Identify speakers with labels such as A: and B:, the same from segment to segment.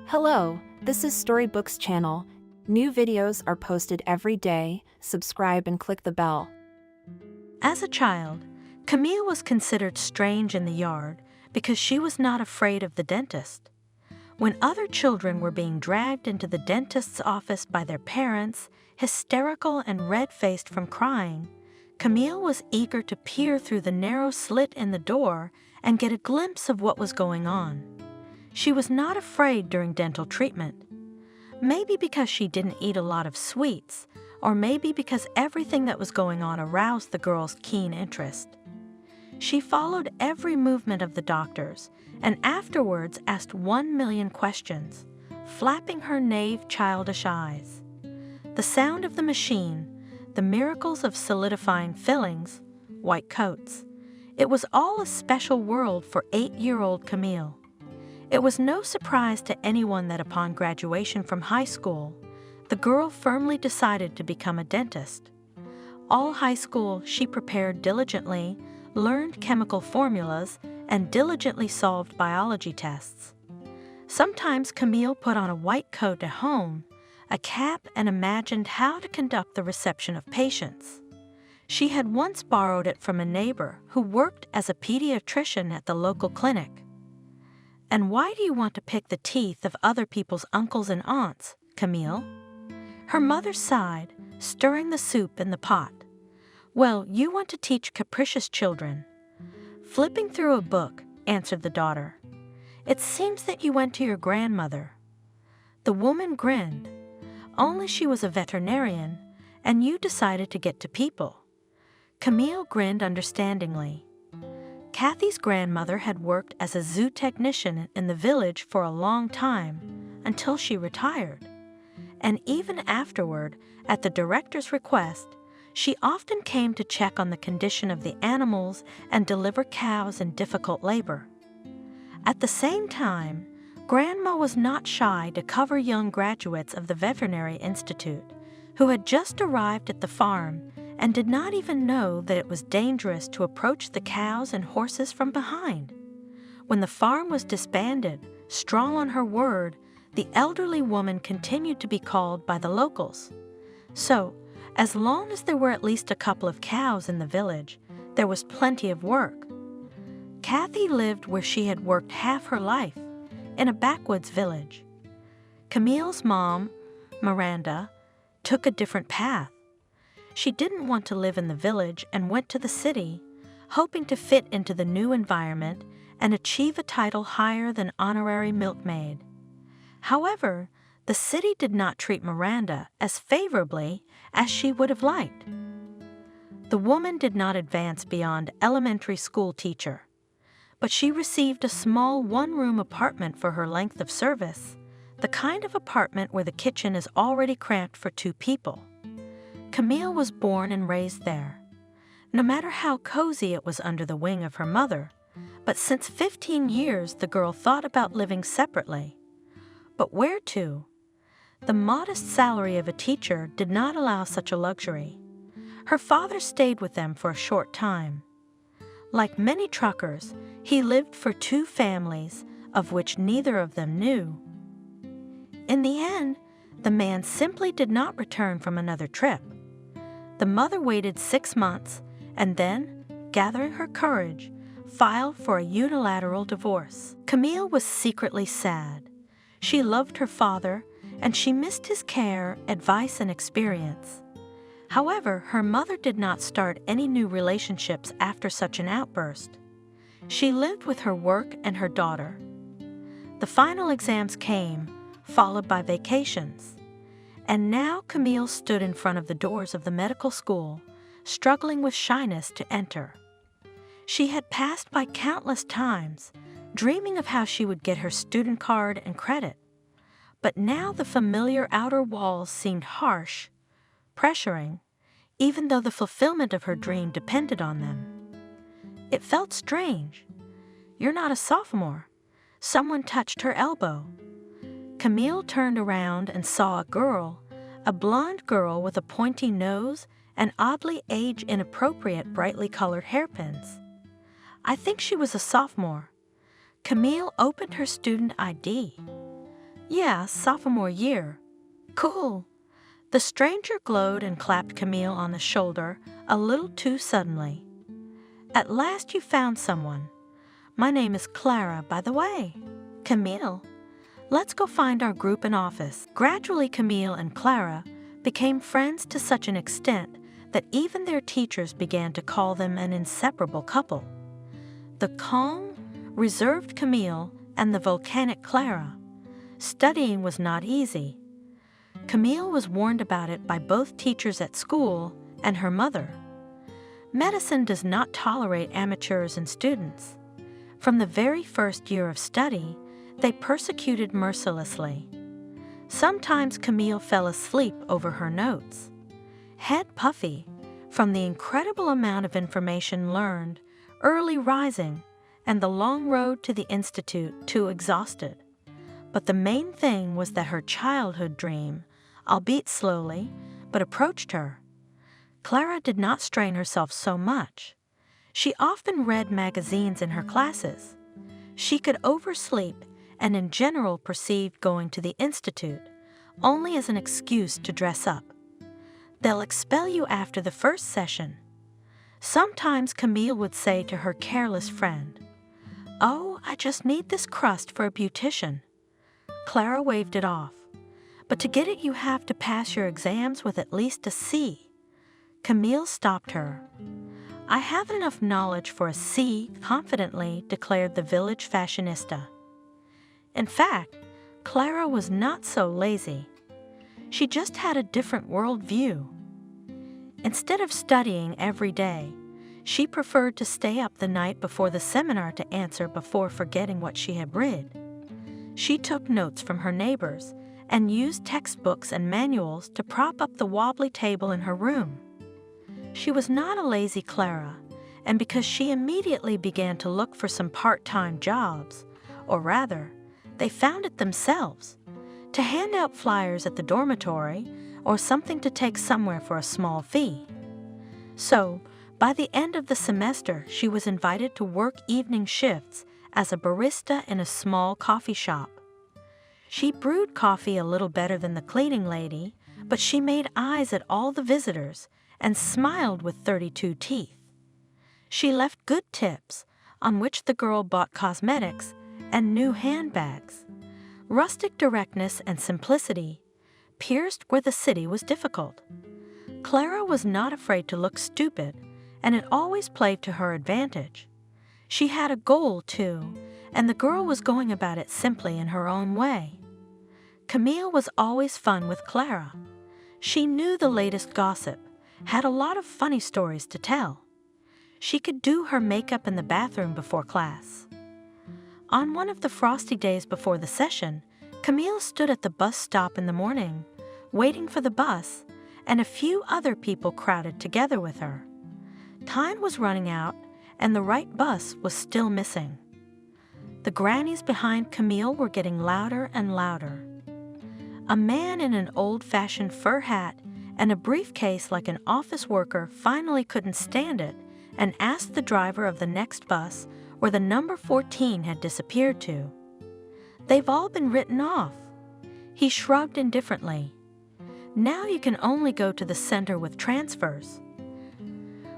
A: Hello, this is Storybooks channel. New videos are posted every day. Subscribe and click the bell.
B: As a child, Camille was considered strange in the yard because she was not afraid of the dentist. When other children were being dragged into the dentist's office by their parents, hysterical and red-faced from crying, Camille was eager to peer through the narrow slit in the door and get a glimpse of what was going on. She was not afraid during dental treatment. Maybe because she didn't eat a lot of sweets, or maybe because everything that was going on aroused the girl's keen interest. She followed every movement of the doctors and afterwards asked 1,000,000 questions, flapping her naive, childish eyes. The sound of the machine, the miracles of solidifying fillings, white coats. It was all a special world for 8-year-old Camille. It was no surprise to anyone that upon graduation from high school, the girl firmly decided to become a dentist. All high school, she prepared diligently, learned chemical formulas, and diligently solved biology tests. Sometimes Camille put on a white coat at home, a cap, and imagined how to conduct the reception of patients. She had once borrowed it from a neighbor who worked as a pediatrician at the local clinic. "And why do you want to pick the teeth of other people's uncles and aunts, Camille?" Her mother sighed, stirring the soup in the pot. "Well, you want to teach capricious children." "Flipping through a book," answered the daughter. "It seems that you went to your grandmother." The woman grinned. "Only she was a veterinarian, and you decided to get to people." Camille grinned understandingly. Kathy's grandmother had worked as a zoo technician in the village for a long time, until she retired. And even afterward, at the director's request, she often came to check on the condition of the animals and deliver cows in difficult labor. At the same time, Grandma was not shy to cover young graduates of the Veterinary Institute who had just arrived at the farm and did not even know that it was dangerous to approach the cows and horses from behind. When the farm was disbanded, strong on her word, the elderly woman continued to be called by the locals. So, as long as there were at least a couple of cows in the village, there was plenty of work. Kathy lived where she had worked half her life, in a backwoods village. Camille's mom, Miranda, took a different path. She didn't want to live in the village and went to the city, hoping to fit into the new environment and achieve a title higher than honorary milkmaid. However, the city did not treat Miranda as favorably as she would have liked. The woman did not advance beyond elementary school teacher, but she received a small one-room apartment for her length of service, the kind of apartment where the kitchen is already cramped for 2 people. Camille was born and raised there. No matter how cozy it was under the wing of her mother, but since 15 years the girl thought about living separately. But where to? The modest salary of a teacher did not allow such a luxury. Her father stayed with them for a short time. Like many truckers, he lived for 2 families, of which neither of them knew. In the end, the man simply did not return from another trip. The mother waited 6 months and then, gathering her courage, filed for a unilateral divorce. Camille was secretly sad. She loved her father, and she missed his care, advice, and experience. However, her mother did not start any new relationships after such an outburst. She lived with her work and her daughter. The final exams came, followed by vacations. And now Camille stood in front of the doors of the medical school, struggling with shyness to enter. She had passed by countless times, dreaming of how she would get her student card and credit. But now the familiar outer walls seemed harsh, pressuring, even though the fulfillment of her dream depended on them. It felt strange. "You're not a sophomore." Someone touched her elbow. Camille turned around and saw a blonde girl with a pointy nose and oddly age-inappropriate brightly colored hairpins. I think she was a sophomore. Camille opened her student ID. Yeah, sophomore year. Cool. The stranger glowed and clapped Camille on the shoulder a little too suddenly. At last you found someone. My name is Clara, by the way. Camille, let's go find our group and office. Gradually, Camille and Clara became friends to such an extent that even their teachers began to call them an inseparable couple. The calm, reserved Camille and the volcanic Clara. Studying was not easy. Camille was warned about it by both teachers at school and her mother. Medicine does not tolerate amateurs and students. From the very first year of study, they persecuted mercilessly. Sometimes Camille fell asleep over her notes. Head puffy from the incredible amount of information learned, early rising, and the long road to the institute too exhausted. But the main thing was that her childhood dream, albeit slowly, but approached her. Clara did not strain herself so much. She often read magazines in her classes. She could oversleep and in general perceived going to the institute only as an excuse to dress up. They'll expel you after the first session. Sometimes Camille would say to her careless friend, "Oh, I just need this crust for a beautician." Clara waved it off. "But to get it you have to pass your exams with at least a C." Camille stopped her. "I have enough knowledge for a C," confidently declared the village fashionista. In fact, Clara was not so lazy. She just had a different world view. Instead of studying every day, she preferred to stay up the night before the seminar to answer before forgetting what she had read. She took notes from her neighbors and used textbooks and manuals to prop up the wobbly table in her room. She was not a lazy Clara, and because she immediately began to look for some part-time jobs, or rather, they found it themselves, to hand out flyers at the dormitory or something to take somewhere for a small fee. So, by the end of the semester, she was invited to work evening shifts as a barista in a small coffee shop. She brewed coffee a little better than the cleaning lady, but she made eyes at all the visitors and smiled with 32 teeth. She left good tips, on which the girl bought cosmetics and new handbags. Rustic directness and simplicity pierced where the city was difficult. Clara was not afraid to look stupid, and it always played to her advantage. She had a goal, too, and the girl was going about it simply in her own way. Camille was always fun with Clara. She knew the latest gossip, had a lot of funny stories to tell. She could do her makeup in the bathroom before class. On one of the frosty days before the session, Camille stood at the bus stop in the morning, waiting for the bus, and a few other people crowded together with her. Time was running out, and the right bus was still missing. The grannies behind Camille were getting louder and louder. A man in an old-fashioned fur hat and a briefcase like an office worker finally couldn't stand it and asked the driver of the next bus where the number 14 had disappeared to. "They've all been written off." He shrugged indifferently. "Now you can only go to the center with transfers."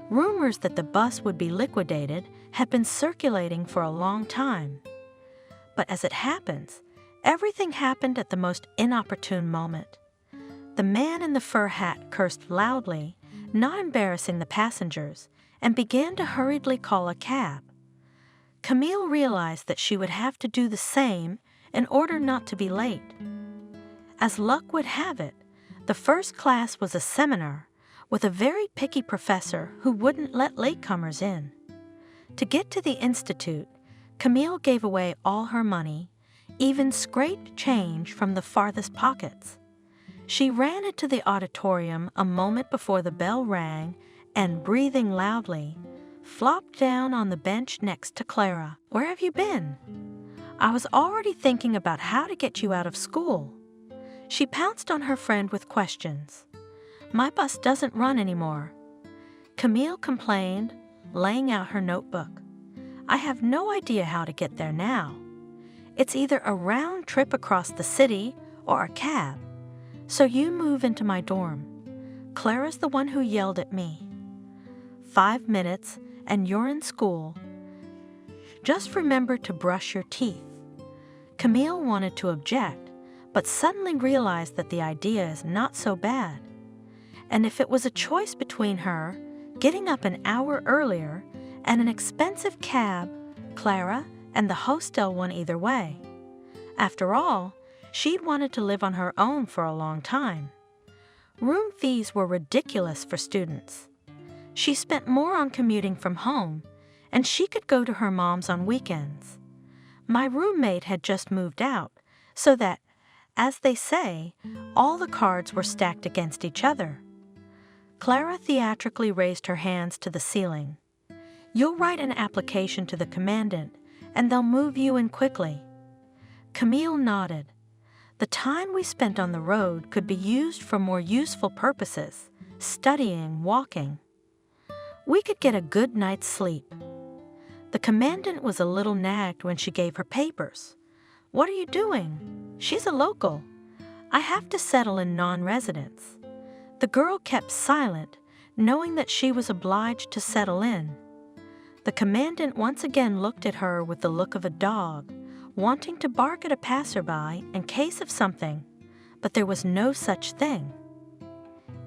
B: Rumors that the bus would be liquidated had been circulating for a long time. But as it happens, everything happened at the most inopportune moment. The man in the fur hat cursed loudly, not embarrassing the passengers, and began to hurriedly call a cab. Camille realized that she would have to do the same in order not to be late. As luck would have it, the first class was a seminar with a very picky professor who wouldn't let latecomers in. To get to the institute, Camille gave away all her money, even scraped change from the farthest pockets. She ran into the auditorium a moment before the bell rang and, breathing loudly, flopped down on the bench next to Clara. "Where have you been?" "I was already thinking about how to get you out of school." She pounced on her friend with questions. "My bus doesn't run anymore." Camille complained, laying out her notebook. "I have no idea how to get there now. It's either a round trip across the city or a cab. So you move into my dorm. Clara's the one who yelled at me. 5 minutes and you're in school. Just remember to brush your teeth. Camille wanted to object, but suddenly realized that the idea is not so bad. And if it was a choice between her getting up an hour earlier and an expensive cab, Clara and the hostel won either way. After all, she'd wanted to live on her own for a long time. Room fees were ridiculous for students. She spent more on commuting from home, and she could go to her mom's on weekends. My roommate had just moved out, so that, as they say, all the cards were stacked against each other. Clara theatrically raised her hands to the ceiling. You'll write an application to the commandant, and they'll move you in quickly. Camille nodded. The time we spent on the road could be used for more useful purposes, studying, walking. We could get a good night's sleep. The commandant was a little nagged when she gave her papers. What are you doing? She's a local. I have to settle in non-residence. The girl kept silent, knowing that she was obliged to settle in. The commandant once again looked at her with the look of a dog, wanting to bark at a passerby in case of something, but there was no such thing.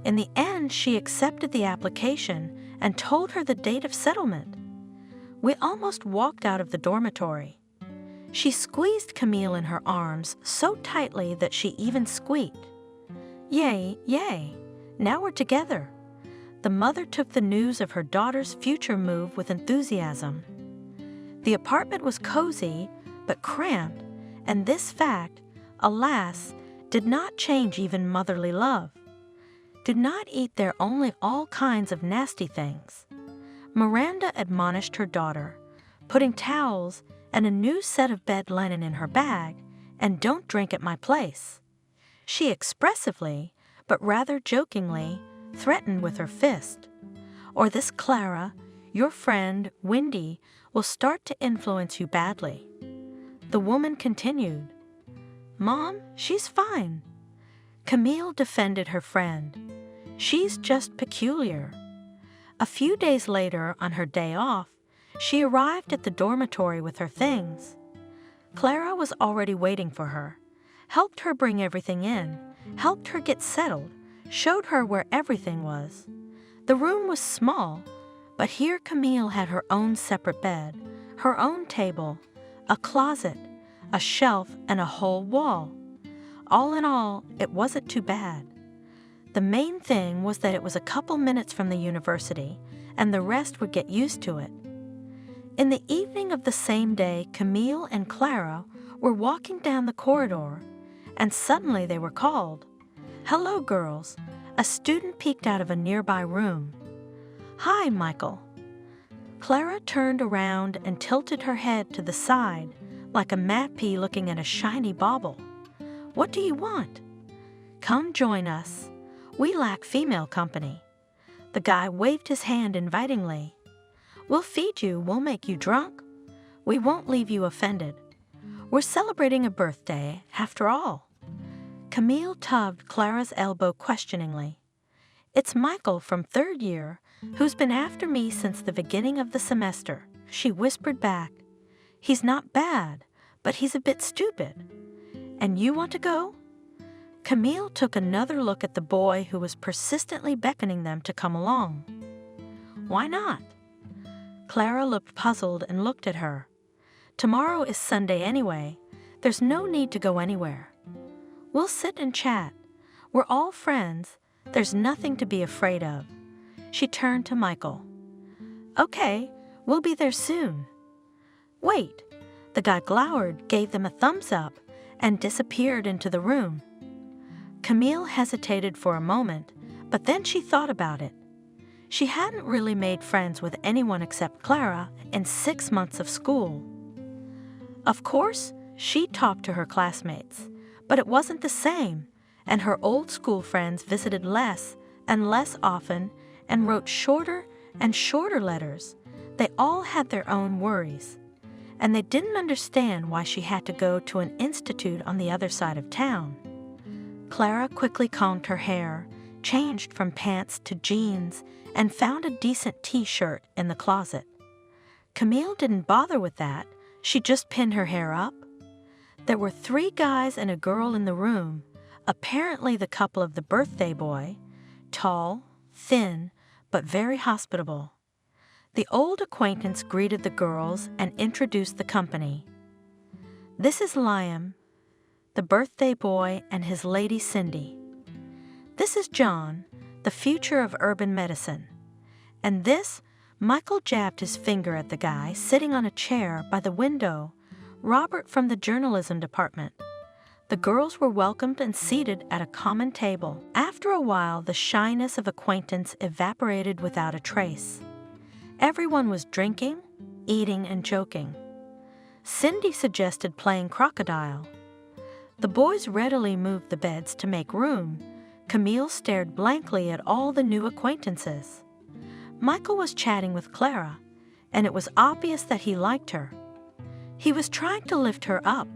B: In the end, she accepted the application and told her the date of settlement. We almost walked out of the dormitory. She squeezed Camille in her arms so tightly that she even squeaked. Yay, yay, now we're together. The mother took the news of her daughter's future move with enthusiasm. The apartment was cozy, but cramped, and this fact, alas, did not change even motherly love. Did not eat there only all kinds of nasty things. Miranda admonished her daughter, putting towels and a new set of bed linen in her bag, and don't drink at my place. She expressively, but rather jokingly, threatened with her fist. Or this Clara, your friend, Wendy, will start to influence you badly. The woman continued, Mom, she's fine. Camille defended her friend. She's just peculiar. A few days later, on her day off, she arrived at the dormitory with her things. Clara was already waiting for her, helped her bring everything in, helped her get settled, showed her where everything was. The room was small, but here Camille had her own separate bed, her own table, a closet, a shelf, and a whole wall. All in all, it wasn't too bad. The main thing was that it was a couple minutes from the university, and the rest would get used to it. In the evening of the same day, Camille and Clara were walking down the corridor, and suddenly they were called. Hello, girls. A student peeked out of a nearby room. Hi, Michael. Clara turned around and tilted her head to the side, like a mappy looking at a shiny bauble. What do you want? Come join us. We lack female company. The guy waved his hand invitingly. We'll feed you, we'll make you drunk. We won't leave you offended. We're celebrating a birthday, after all. Camille tugged Clara's elbow questioningly. It's Michael from third year, who's been after me since the beginning of the semester, she whispered back. He's not bad, but he's a bit stupid. And you want to go? Camille took another look at the boy who was persistently beckoning them to come along. Why not? Clara looked puzzled and looked at her. Tomorrow is Sunday anyway. There's no need to go anywhere. We'll sit and chat. We're all friends. There's nothing to be afraid of. She turned to Michael. Okay, we'll be there soon. Wait. The guy glowered, gave them a thumbs up, and disappeared into the room. Camille hesitated for a moment, but then she thought about it. She hadn't really made friends with anyone except Clara in 6 months of school. Of course, she talked to her classmates, but it wasn't the same, and her old school friends visited less and less often and wrote shorter and shorter letters. They all had their own worries. and they didn't understand why she had to go to an institute on the other side of town. Clara quickly combed her hair, changed from pants to jeans, and found a decent t-shirt in the closet. Camille didn't bother with that. She just pinned her hair up. There were 3 guys and a girl in the room, apparently the couple of the birthday boy, tall, thin, but very hospitable. The old acquaintance greeted the girls and introduced the company. This is Liam, the birthday boy, and his lady Cindy. This is John, the future of urban medicine. And this, Michael jabbed his finger at the guy sitting on a chair by the window, Robert from the journalism department. The girls were welcomed and seated at a common table. After a while, the shyness of acquaintance evaporated without a trace. Everyone was drinking, eating, and joking. Cindy suggested playing crocodile. The boys readily moved the beds to make room. Camille stared blankly at all the new acquaintances. Michael was chatting with Clara, and it was obvious that he liked her. He was trying to lift her up,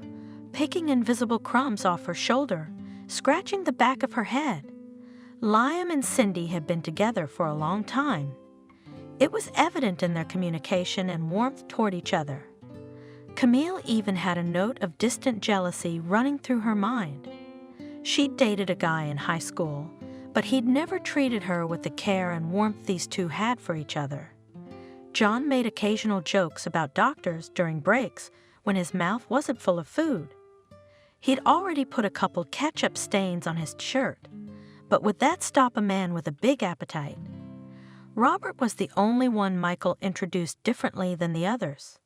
B: picking invisible crumbs off her shoulder, scratching the back of her head. Liam and Cindy had been together for a long time. It was evident in their communication and warmth toward each other. Camille even had a note of distant jealousy running through her mind. She'd dated a guy in high school, but he'd never treated her with the care and warmth these two had for each other. John made occasional jokes about doctors during breaks when his mouth wasn't full of food. He'd already put a couple ketchup stains on his shirt, but would that stop a man with a big appetite? Robert was the only one Michael introduced differently than the others.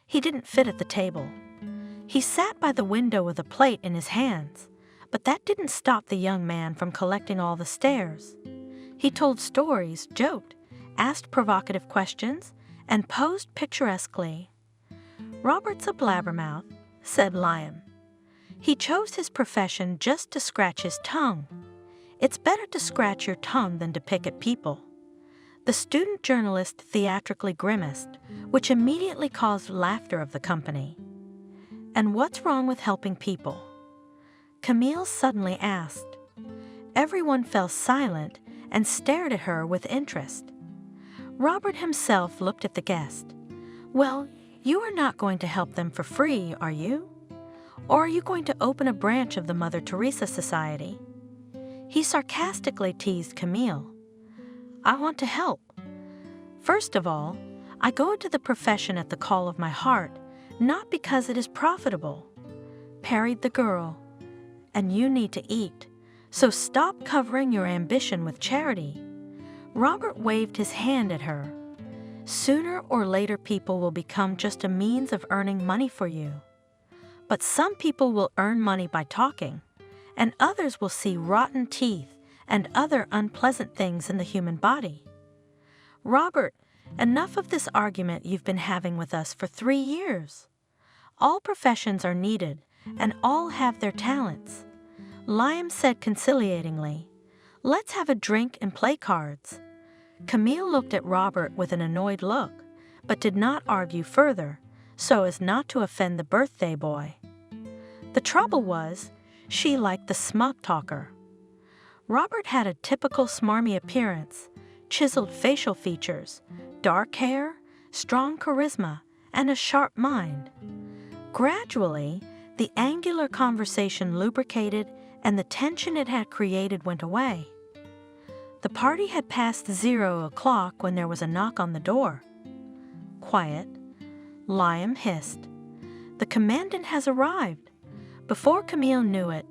B: He didn't fit at the table. He sat by the window with a plate in his hands, but that didn't stop the young man from collecting all the stares. He told stories, joked, asked provocative questions, and posed picturesquely. "Robert's a blabbermouth," said Liam. "He chose his profession just to scratch his tongue. It's better to scratch your tongue than to pick at people." The student journalist theatrically grimaced, which immediately caused laughter of the company. "And what's wrong with helping people?" Camille suddenly asked. Everyone fell silent and stared at her with interest. Robert himself looked at the guest. "Well, you are not going to help them for free, are you? Or are you going to open a branch of the Mother Teresa Society?" He sarcastically teased Camille. "I want to help. First of all, I go into the profession at the call of my heart, not because it is profitable," parried the girl. "And you need to eat, so stop covering your ambition with charity." Robert waved his hand at her. "Sooner or later people will become just a means of earning money for you. But some people will earn money by talking, and others will see rotten teeth and other unpleasant things in the human body. Robert, enough of this argument you've been having with us for 3 years. All professions are needed, and all have their talents." Liam said conciliatingly, "Let's have a drink and play cards." Camille looked at Robert with an annoyed look, but did not argue further, so as not to offend the birthday boy. The trouble was, she liked the smug talker. Robert had a typical smarmy appearance, chiseled facial features, dark hair, strong charisma, and a sharp mind. Gradually, the angular conversation lubricated and the tension it had created went away. The party had passed 0 o'clock when there was a knock on the door. "Quiet," Liam hissed. "The commandant has arrived." Before Camille knew it,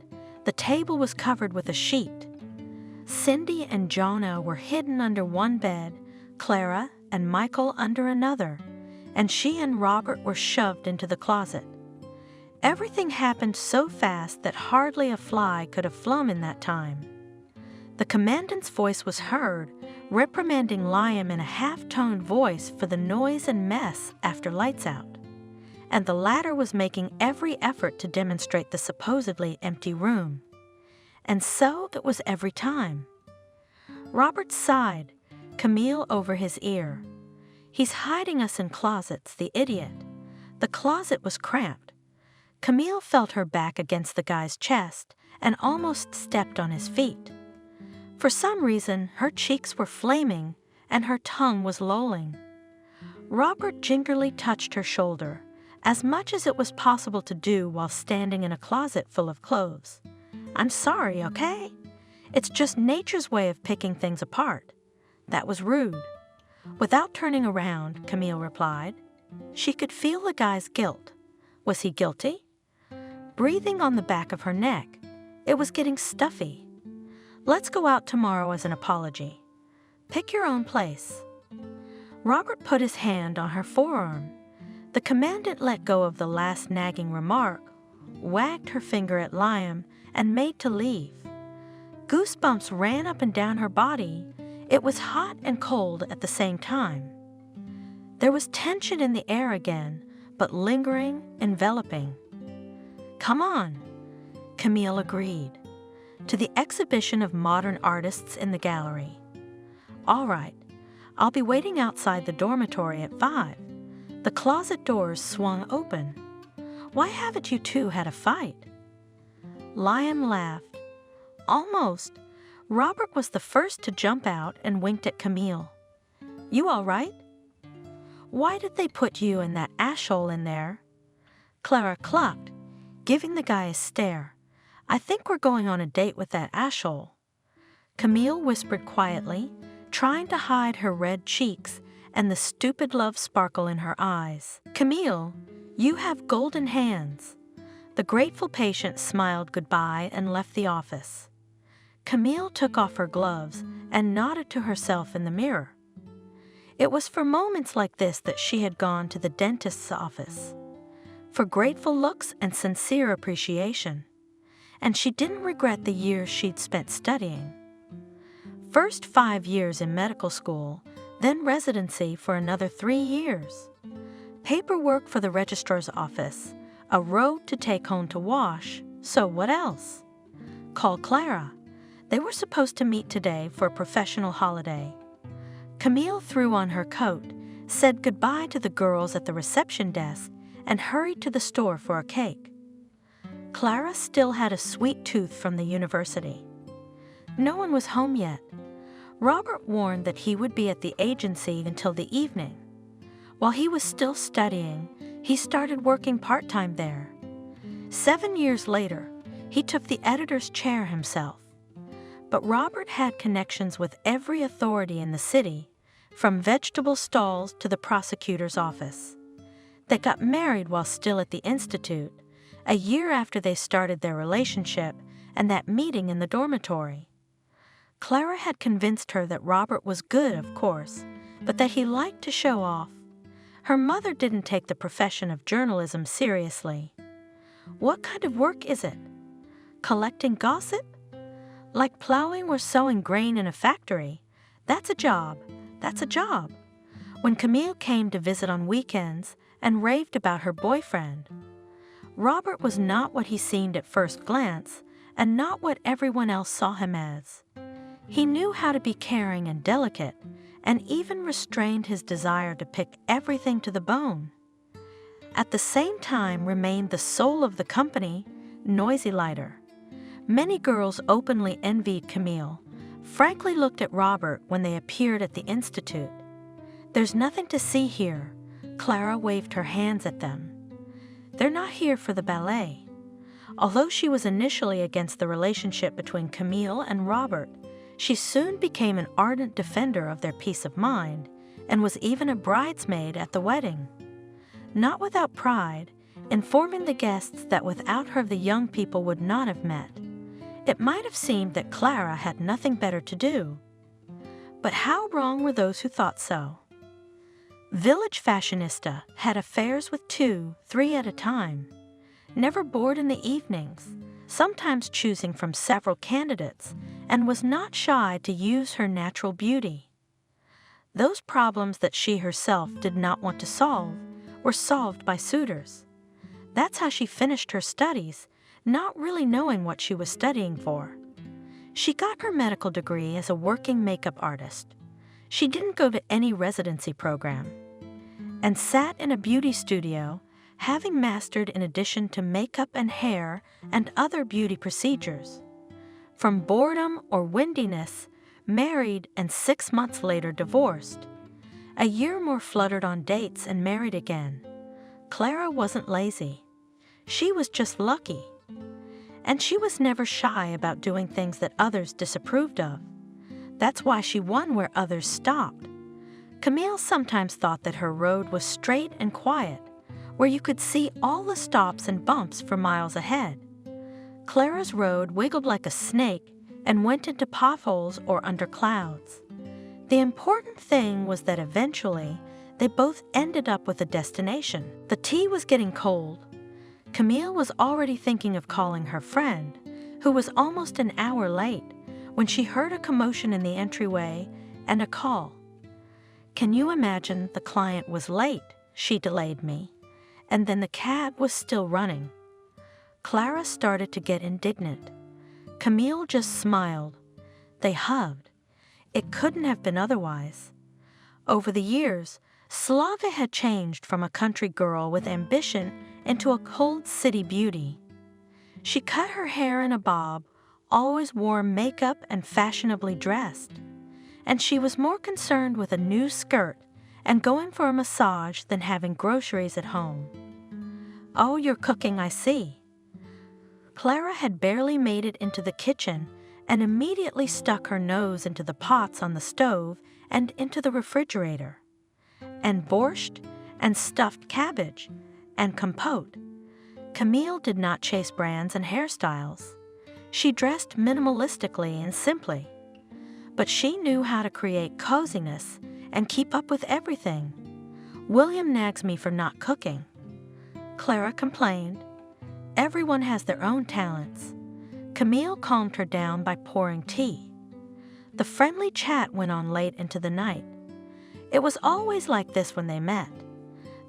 B: the table was covered with a sheet. Cindy and Jonna were hidden under one bed, Clara and Michael under another, and she and Robert were shoved into the closet. Everything happened so fast that hardly a fly could have flown in that time. The commandant's voice was heard, reprimanding Liam in a half-toned voice for the noise and mess after lights out, and the latter was making every effort to demonstrate the supposedly empty room. And so it was every time. Robert sighed, Camille over his ear. "He's hiding us in closets, the idiot." The The closet was cramped. Camille felt her back against the guy's chest and almost stepped on his feet. For some reason, her cheeks were flaming and her tongue was lolling. Robert gingerly touched her shoulder, as much as it was possible to do while standing in a closet full of clothes. "I'm sorry, okay? It's just nature's way of picking things apart." That was rude. Without turning around, Camille replied. She could feel the guy's guilt. Was he guilty? Breathing on the back of her neck, it was getting stuffy. "Let's go out tomorrow as an apology. Pick your own place." Robert put his hand on her forearm. The commandant let go of the last nagging remark, wagged her finger at Liam, and made to leave. Goosebumps ran up and down her body. It was hot and cold at the same time. There was tension in the air again, but lingering, enveloping. "Come on," Camille agreed. "To the exhibition of modern artists in the gallery." "All right. I'll be waiting outside the dormitory at 5. The closet doors swung open. Why haven't you two had a fight?" Liam laughed. "Almost." Robert was the first to jump out and winked at Camille. "You all right?" "Why did they put you and that ashhole in there?" Clara clucked, giving the guy a stare. "I think we're going on a date with that ashhole." Camille whispered quietly, trying to hide her red cheeks and the stupid love sparkle in her eyes. "Camille, you have golden hands." The grateful patient smiled goodbye and left the office. Camille took off her gloves and nodded to herself in the mirror. It was for moments like this that she had gone to the dentist's office, for grateful looks and sincere appreciation. And she didn't regret the years she'd spent studying. First 5 years in medical school, then residency for another 3 years. Paperwork for the registrar's office, a robe to take home to wash, so what else? Call Clara. They were supposed to meet today for a professional holiday. Camille threw on her coat, said goodbye to the girls at the reception desk, and hurried to the store for a cake. Clara still had a sweet tooth from the university. No one was home yet. Robert warned that he would be at the agency until the evening. While he was still studying, he started working part-time there. 7 years later, he took the editor's chair himself. But Robert had connections with every authority in the city, from vegetable stalls to the prosecutor's office. They got married while still at the institute, a year after they started their relationship and that meeting in the dormitory. Clara had convinced her that Robert was good, of course, but that he liked to show off. Her mother didn't take the profession of journalism seriously. "What kind of work is it? Collecting gossip? Like plowing or sewing grain in a factory. That's a job. That's a job." When Camille came to visit on weekends and raved about her boyfriend, Robert was not what he seemed at first glance and not what everyone else saw him as. He knew how to be caring and delicate, and even restrained his desire to pick everything to the bone. At the same time remained the soul of the company, noisy lighter. Many girls openly envied Camille, frankly looked at Robert when they appeared at the institute. "There's nothing to see here," Clara waved her hands at them. "They're not here for the ballet." Although she was initially against the relationship between Camille and Robert, she soon became an ardent defender of their peace of mind and was even a bridesmaid at the wedding. Not without pride, informing the guests that without her the young people would not have met. It might have seemed that Clara had nothing better to do. But how wrong were those who thought so? Village fashionista had affairs with 2, 3 at a time, never bored in the evenings, sometimes choosing from several candidates, and was not shy to use her natural beauty. Those problems that she herself did not want to solve were solved by suitors. That's how she finished her studies, not really knowing what she was studying for. She got her medical degree as a working makeup artist. She didn't go to any residency program, and sat in a beauty studio, having mastered in addition to makeup and hair and other beauty procedures. From boredom or windiness, married and 6 months later divorced. A year more fluttered on dates and married again. Clara wasn't lazy. She was just lucky. And she was never shy about doing things that others disapproved of. That's why she won where others stopped. Camille sometimes thought that her road was straight and quiet, where you could see all the stops and bumps for miles ahead. Clara's road wiggled like a snake and went into potholes or under clouds. The important thing was that eventually they both ended up with a destination. The tea was getting cold. Camille was already thinking of calling her friend, who was almost an hour late, when she heard a commotion in the entryway and a call. Can you imagine the client was late? She delayed me, and then the cab was still running. Clara started to get indignant. Camille just smiled. They hugged. It couldn't have been otherwise. Over the years, Slava had changed from a country girl with ambition into a cold city beauty. She cut her hair in a bob, always wore makeup and fashionably dressed. And she was more concerned with a new skirt and going for a massage than having groceries at home. Oh, you're cooking, I see. Clara had barely made it into the kitchen and immediately stuck her nose into the pots on the stove and into the refrigerator. And borscht and stuffed cabbage and compote. Camille did not chase brands and hairstyles. She dressed minimalistically and simply. But she knew how to create coziness and keep up with everything. William nags me for not cooking. Clara complained. Everyone has their own talents. Camille calmed her down by pouring tea. The friendly chat went on late into the night. It was always like this when they met.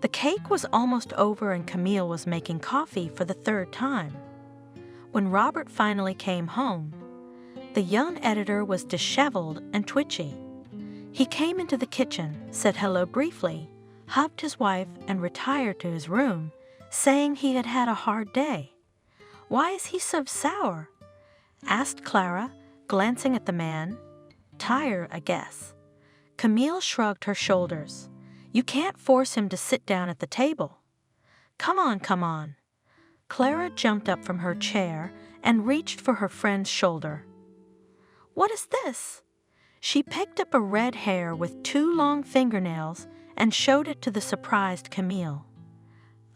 B: The cake was almost over and Camille was making coffee for the third time. When Robert finally came home, the young editor was disheveled and twitchy. He came into the kitchen, said hello briefly, hugged his wife, and retired to his room, saying he had had a hard day. "Why is he so sour?" asked Clara, glancing at the man. "Tired, I guess." Camille shrugged her shoulders. "You can't force him to sit down at the table." Come on, come on." Clara jumped up from her chair and reached for her friend's shoulder. "What is this?" She picked up a red hair with 2 long fingernails and showed it to the surprised Camille.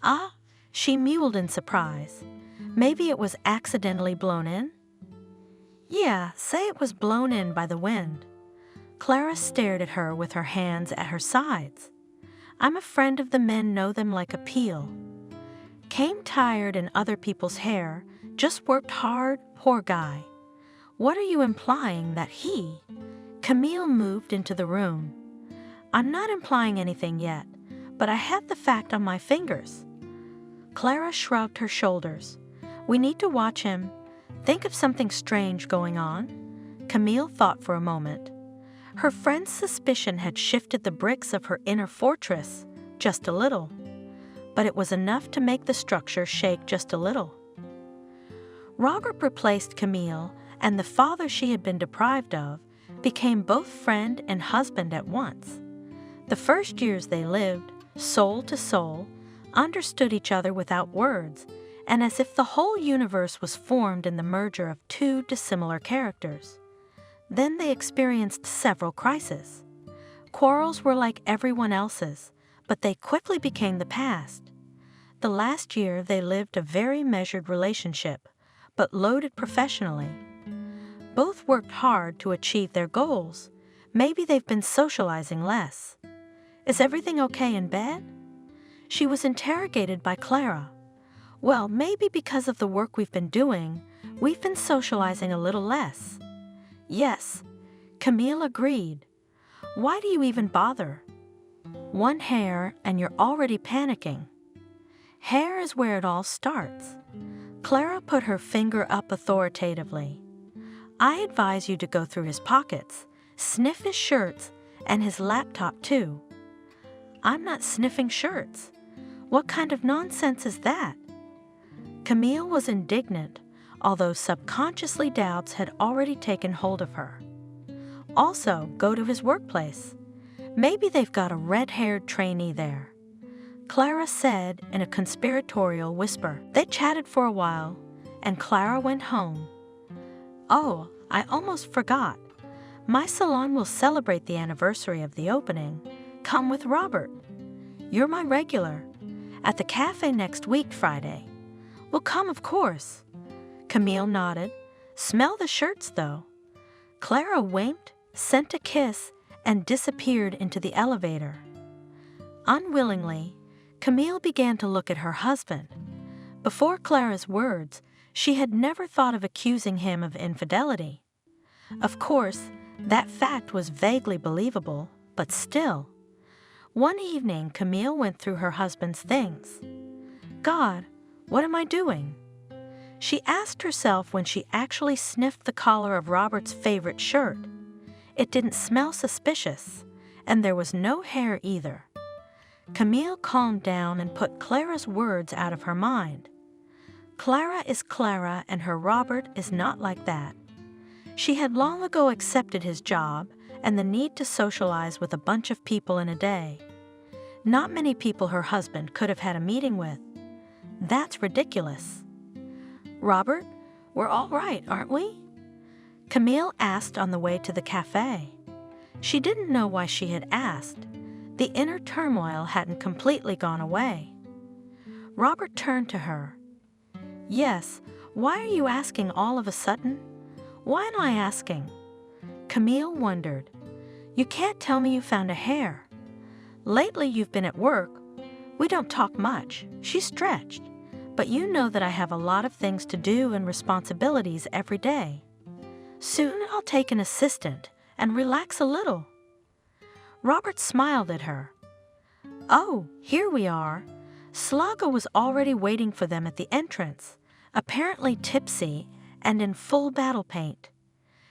B: "Ah," she mewed in surprise. "Maybe it was accidentally blown in?" "Yeah, say it was blown in by the wind." Clara stared at her with her hands at her sides. "I'm a friend of the men, know them like a peel. Came tired in other people's hair, just worked hard, poor guy. What are you implying that he—" Camille moved into the room. "I'm not implying anything yet, but I have the fact on my fingers." Clara shrugged her shoulders. "We need to watch him. Think of something strange going on." Camille thought for a moment. Her friend's suspicion had shifted the bricks of her inner fortress just a little, but it was enough to make the structure shake just a little. Robert replaced Camille, and the father she had been deprived of became both friend and husband at once. The first years they lived, soul to soul, understood each other without words, and as if the whole universe was formed in the merger of 2 dissimilar characters. Then they experienced several crises. Quarrels were like everyone else's, but they quickly became the past. The last year they lived a very measured relationship, but loaded professionally. Both worked hard to achieve their goals. Maybe they've been socializing less. "Is everything okay in bed?" She was interrogated by Clara. "Well, maybe because of the work we've been doing, we've been socializing a little less." "Yes," Camille agreed. "Why do you even bother? One hair and you're already panicking." "Hair is where it all starts." Clara put her finger up authoritatively. "I advise you to go through his pockets, sniff his shirts, and his laptop too." "I'm not sniffing shirts." What kind of nonsense is that? Camille was indignant, although subconsciously doubts had already taken hold of her. Also, go to his workplace. Maybe they've got a red-haired trainee there, Clara said in a conspiratorial whisper. They chatted for a while, and Clara went home. Oh, I almost forgot. My salon will celebrate the anniversary of the opening. Come with Robert. You're my regular. At the cafe next week, Friday. Well, come, of course. Camille nodded. Smell the shirts, though. Clara winked, sent a kiss, and disappeared into the elevator. Unwillingly, Camille began to look at her husband. Before Clara's words, she had never thought of accusing him of infidelity. Of course, that fact was vaguely believable, but still. One evening, Camille went through her husband's things. God, what am I doing? She asked herself when she actually sniffed the collar of Robert's favorite shirt. It didn't smell suspicious, and there was no hair either. Camille calmed down and put Clara's words out of her mind. Clara is Clara, and her Robert is not like that. She had long ago accepted his job and the need to socialize with a bunch of people in a day. Not many people her husband could have had a meeting with. That's ridiculous. Robert, we're all right, aren't we? Camille asked on the way to the cafe. She didn't know why she had asked. The inner turmoil hadn't completely gone away. Robert turned to her. Yes, why are you asking all of a sudden? Why am I asking? Camille wondered. You can't tell me you found a hair. Lately you've been at work. We don't talk much. She stretched. But you know that I have a lot of things to do and responsibilities every day. Soon I'll take an assistant and relax a little. Robert smiled at her. Oh, here we are. Slaga was already waiting for them at the entrance, apparently tipsy and in full battle paint.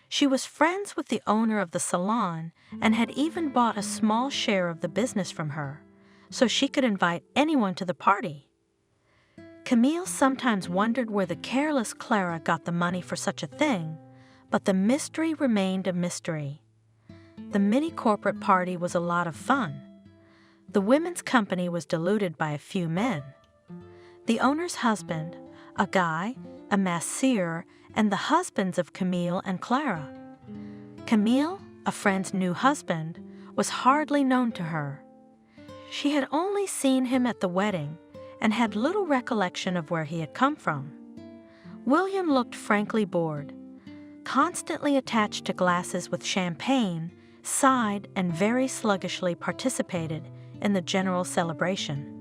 B: She was friends with the owner of the salon and had even bought a small share of the business from her, so she could invite anyone to the party. Camille sometimes wondered where the careless Clara got the money for such a thing, but the mystery remained a mystery. The mini-corporate party was a lot of fun. The women's company was diluted by a few men. The owner's husband, a guy, a masseur, and the husbands of Camille and Clara. Camille, a friend's new husband, was hardly known to her. She had only seen him at the wedding and had little recollection of where he had come from. William looked frankly bored. Constantly attached to glasses with champagne, sighed and very sluggishly participated in the general celebration.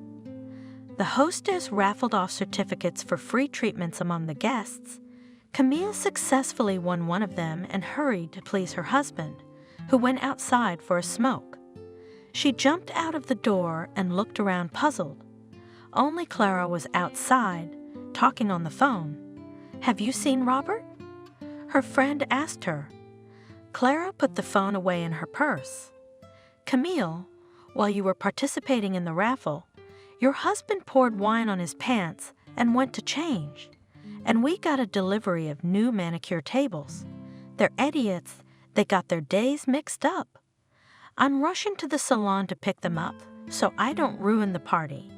B: The hostess raffled off certificates for free treatments among the guests. Camille successfully won one of them and hurried to please her husband, who went outside for a smoke. She jumped out of the door and looked around puzzled. Only Clara was outside, talking on the phone. Have you seen Robert? Her friend asked her. Clara put the phone away in her purse. Camille, while you were participating in the raffle, your husband poured wine on his pants and went to change. And we got a delivery of new manicure tables. They're idiots. They got their days mixed up. I'm rushing to the salon to pick them up, so I don't ruin the party.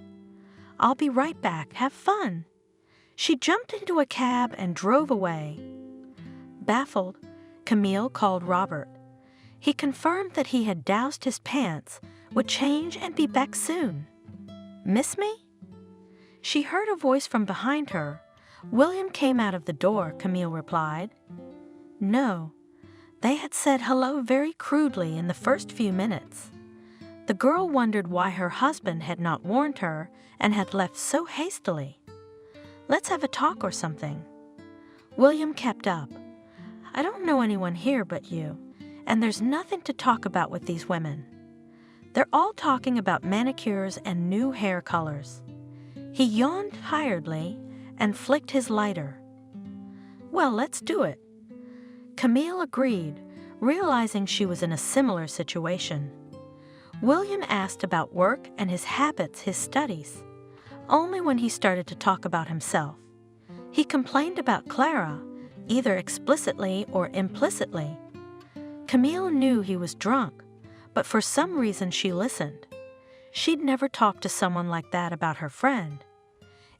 B: I'll be right back. Have fun. She jumped into a cab and drove away. Baffled, Camille called Robert. He confirmed that he had doused his pants, would change and be back soon. Miss me? She heard a voice from behind her. William came out of the door, Camille replied. No. They had said hello very crudely in the first few minutes. The girl wondered why her husband had not warned her and had left so hastily. Let's have a talk or something. William kept up. I don't know anyone here but you, and there's nothing to talk about with these women. They're all talking about manicures and new hair colors. He yawned tiredly and flicked his lighter. Well, let's do it. Camille agreed, realizing she was in a similar situation. William asked about work and his habits, his studies. only when he started to talk about himself. He complained about Clara, either explicitly or implicitly. Camille knew he was drunk, but for some reason she listened. She'd never talked to someone like that about her friend.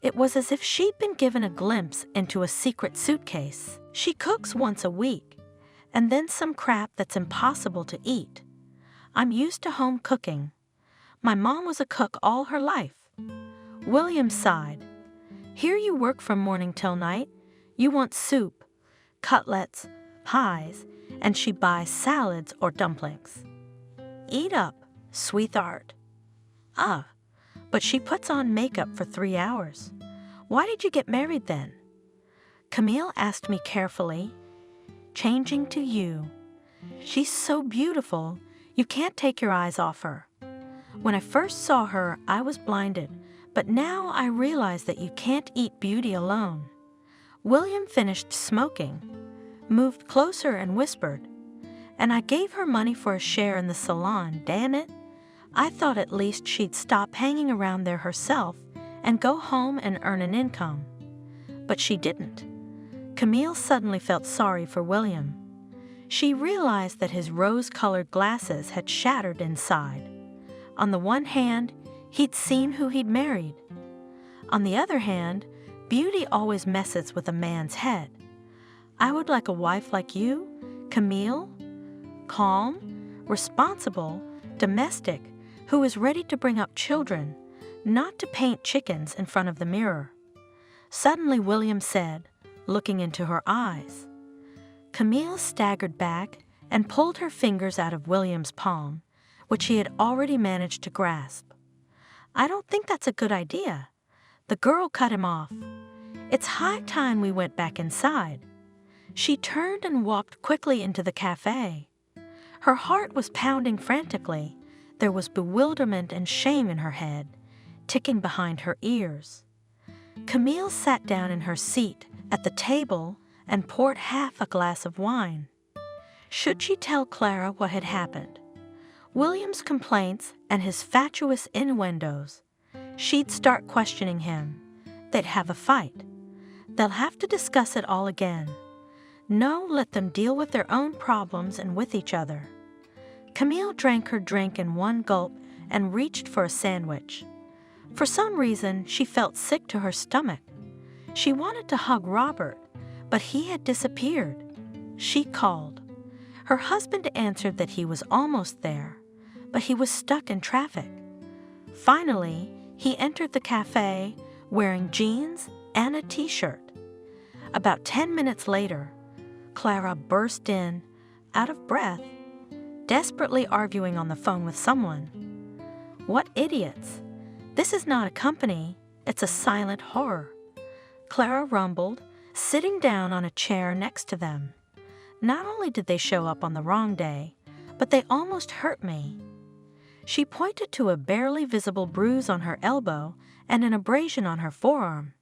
B: It was as if she'd been given a glimpse into a secret suitcase. She cooks once a week, and then some crap that's impossible to eat. I'm used to home cooking. My mom was a cook all her life. William sighed. Here you work from morning till night. You want soup, cutlets, pies, and she buys salads or dumplings. Eat up, sweetheart. Ah, but she puts on makeup for 3 hours. Why did you get married then? Camille asked me carefully, changing to you. She's so beautiful, you can't take your eyes off her. When I first saw her, I was blinded, but now I realize that you can't eat beauty alone. William finished smoking, moved closer and whispered, and I gave her money for a share in the salon, damn it. I thought at least she'd stop hanging around there herself and go home and earn an income. But she didn't. Camille suddenly felt sorry for William. She realized that his rose-colored glasses had shattered inside. On the one hand, he'd seen who he'd married. On the other hand, beauty always messes with a man's head. I would like a wife like you, Camille, calm, responsible, domestic, who is ready to bring up children, not to paint chickens in front of the mirror. Suddenly William said, looking into her eyes. Camille staggered back and pulled her fingers out of William's palm, which he had already managed to grasp. I don't think that's a good idea. The girl cut him off. It's high time we went back inside. She turned and walked quickly into the cafe. Her heart was pounding frantically. There was bewilderment and shame in her head, ticking behind her ears. Camille sat down in her seat at the table and poured half a glass of wine. Should she tell Clara what had happened? William's complaints and his fatuous innuendos. She'd start questioning him. They'd have a fight. They'll have to discuss it all again. No, let them deal with their own problems and with each other. Camille drank her drink in one gulp and reached for a sandwich. For some reason, she felt sick to her stomach. She wanted to hug Robert, but he had disappeared. She called. Her husband answered that he was almost there, but he was stuck in traffic. Finally, he entered the cafe wearing jeans and a t-shirt. About 10 minutes later, Clara burst in, out of breath, desperately arguing on the phone with someone. What idiots! This is not a company, it's a silent horror. Clara rumbled, sitting down on a chair next to them. Not only did they show up on the wrong day, but they almost hurt me. She pointed to a barely visible bruise on her elbow and an abrasion on her forearm.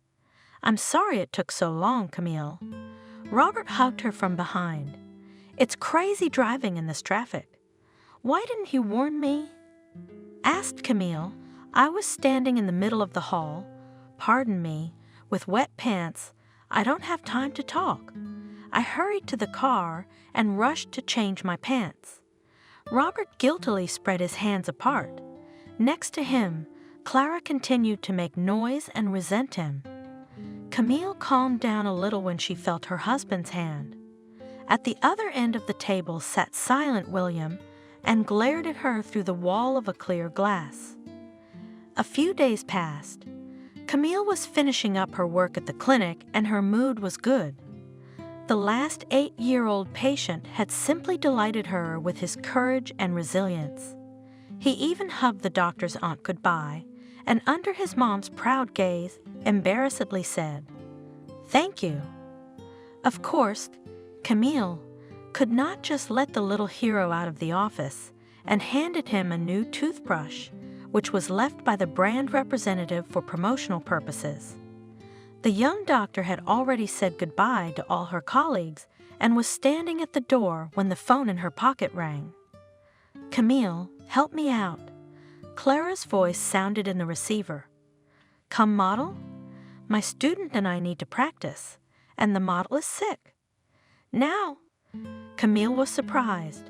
B: I'm sorry it took so long, Camille. Robert hugged her from behind. It's crazy driving in this traffic. Why didn't you warn me? Asked Camille. I was standing in the middle of the hall, pardon me, with wet pants. I don't have time to talk. I hurried to the car and rushed to change my pants. Robert guiltily spread his hands apart. Next to him, Clara continued to make noise and resent him. Camille calmed down a little when she felt her husband's hand. At the other end of the table sat silent William and glared at her through the wall of a clear glass. A few days passed. Camille was finishing up her work at the clinic and her mood was good. The last 8-year-old patient had simply delighted her with his courage and resilience. He even hugged the doctor's aunt goodbye and under his mom's proud gaze, embarrassedly said, "Thank you." Of course, Camille could not just let the little hero out of the office and handed him a new toothbrush, which was left by the brand representative for promotional purposes. The young doctor had already said goodbye to all her colleagues and was standing at the door when the phone in her pocket rang. "Camille, help me out." Clara's voice sounded in the receiver. "Come model? My student and I need to practice, and the model is sick." "Now?" Camille was surprised.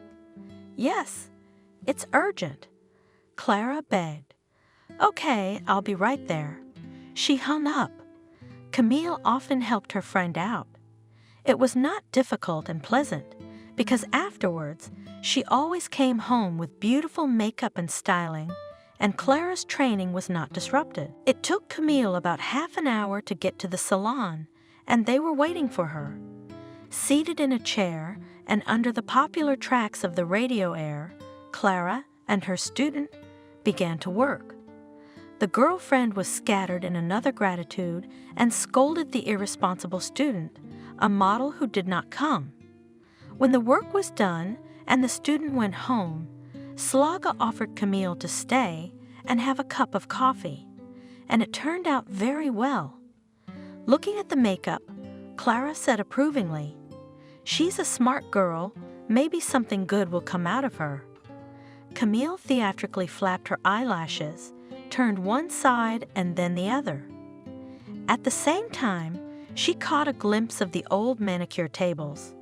B: "Yes, it's urgent," Clara begged. "Okay, I'll be right there." She hung up. Camille often helped her friend out. It was not difficult and pleasant, because afterwards she always came home with beautiful makeup and styling, and Clara's training was not disrupted. It took Camille about half an hour to get to the salon, and they were waiting for her. Seated in a chair and under the popular tracks of the radio air, Clara and her student began to work. The girlfriend was scattered in another gratitude and scolded the irresponsible student, a model who did not come. When the work was done and the student went home, Slaga offered Camille to stay and have a cup of coffee, and it turned out very well. Looking at the makeup, Clara said approvingly, "She's a smart girl, maybe something good will come out of her." Camille theatrically flapped her eyelashes, turned one side and then the other. At the same time, she caught a glimpse of the old manicure tables.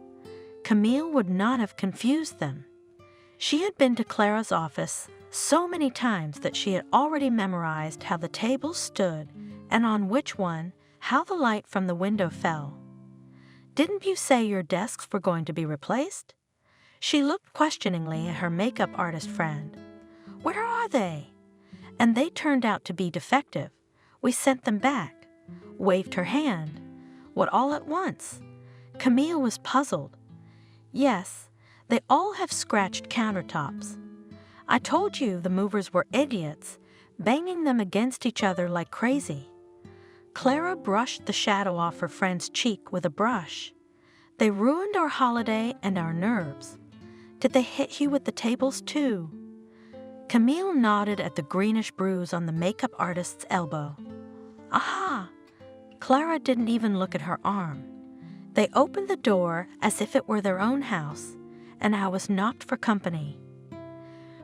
B: Camille would not have confused them. She had been to Clara's office so many times that she had already memorized how the tables stood and on which one how the light from the window fell. "Didn't you say your desks were going to be replaced?" She looked questioningly at her makeup artist friend. "Where are they?" "And they turned out to be defective. We sent them back." Waved her hand. "What, all at once?" Camille was puzzled. "Yes, they all have scratched countertops. I told you the movers were idiots, banging them against each other like crazy." Clara brushed the shadow off her friend's cheek with a brush. "They ruined our holiday and our nerves. Did they hit you with the tables too?" Camille nodded at the greenish bruise on the makeup artist's elbow. "Aha!" Clara didn't even look at her arm. "They opened the door as if it were their own house, and I was knocked for company."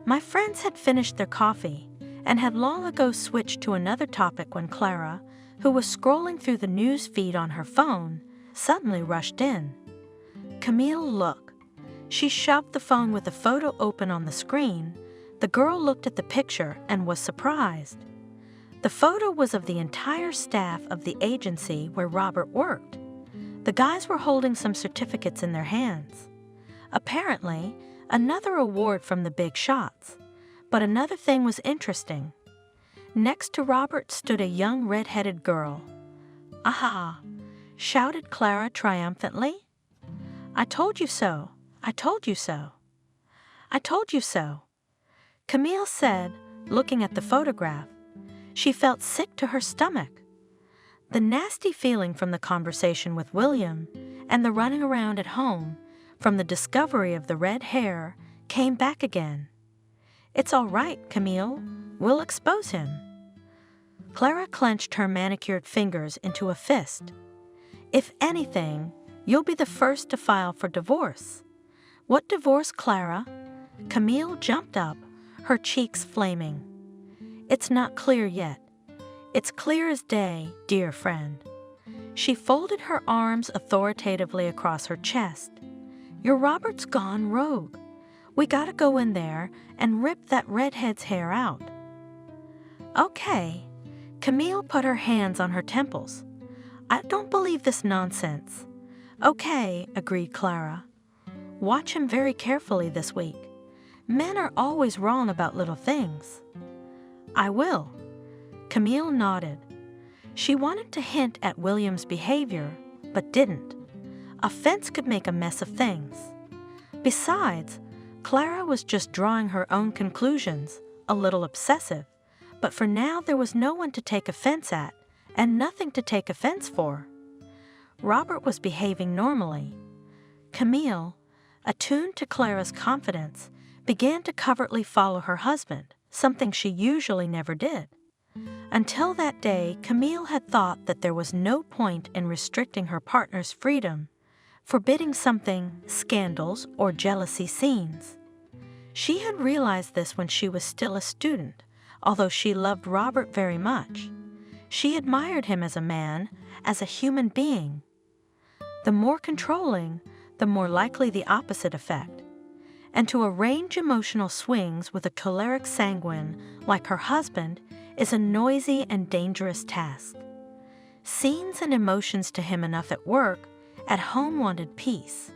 B: My friends had finished their coffee and had long ago switched to another topic when Clara, who was scrolling through the news feed on her phone, suddenly rushed in. "Camille, look." She shoved the phone with the photo open on the screen. The girl looked at the picture and was surprised. The photo was of the entire staff of the agency where Robert worked. The guys were holding some certificates in their hands. Apparently, another award from the big shots. But another thing was interesting. Next to Robert stood a young red-headed girl. "Aha!" shouted Clara triumphantly. "I told you so. I told you so. I told you so." Camille said, looking at the photograph. She felt sick to her stomach. The nasty feeling from the conversation with William and the running around at home, from the discovery of the red hair, came back again. "It's all right, Camille. We'll expose him." Clara clenched her manicured fingers into a fist. "If anything, you'll be the first to file for divorce." "What divorce, Clara?" Camille jumped up, her cheeks flaming. "It's not clear yet. It's clear as day, dear friend." She folded her arms authoritatively across her chest. "Your Robert's gone rogue. We gotta go in there and rip that redhead's hair out." "Okay." Camille put her hands on her temples. "I don't believe this nonsense." "Okay," agreed Clara. "Watch him very carefully this week. Men are always wrong about little things." "I will." Camille nodded. She wanted to hint at William's behavior, but didn't. Offense could make a mess of things. Besides, Clara was just drawing her own conclusions, a little obsessive, but for now there was no one to take offense at, and nothing to take offense for. Robert was behaving normally. Camille, attuned to Clara's confidence, began to covertly follow her husband, something she usually never did. Until that day, Camille had thought that there was no point in restricting her partner's freedom, forbidding something, scandals, or jealousy scenes. She had realized this when she was still a student, although she loved Robert very much. She admired him as a man, as a human being. The more controlling, the more likely the opposite effect. And to arrange emotional swings with a choleric sanguine like her husband is a noisy and dangerous task. Scenes and emotions to him enough at work, at home wanted peace.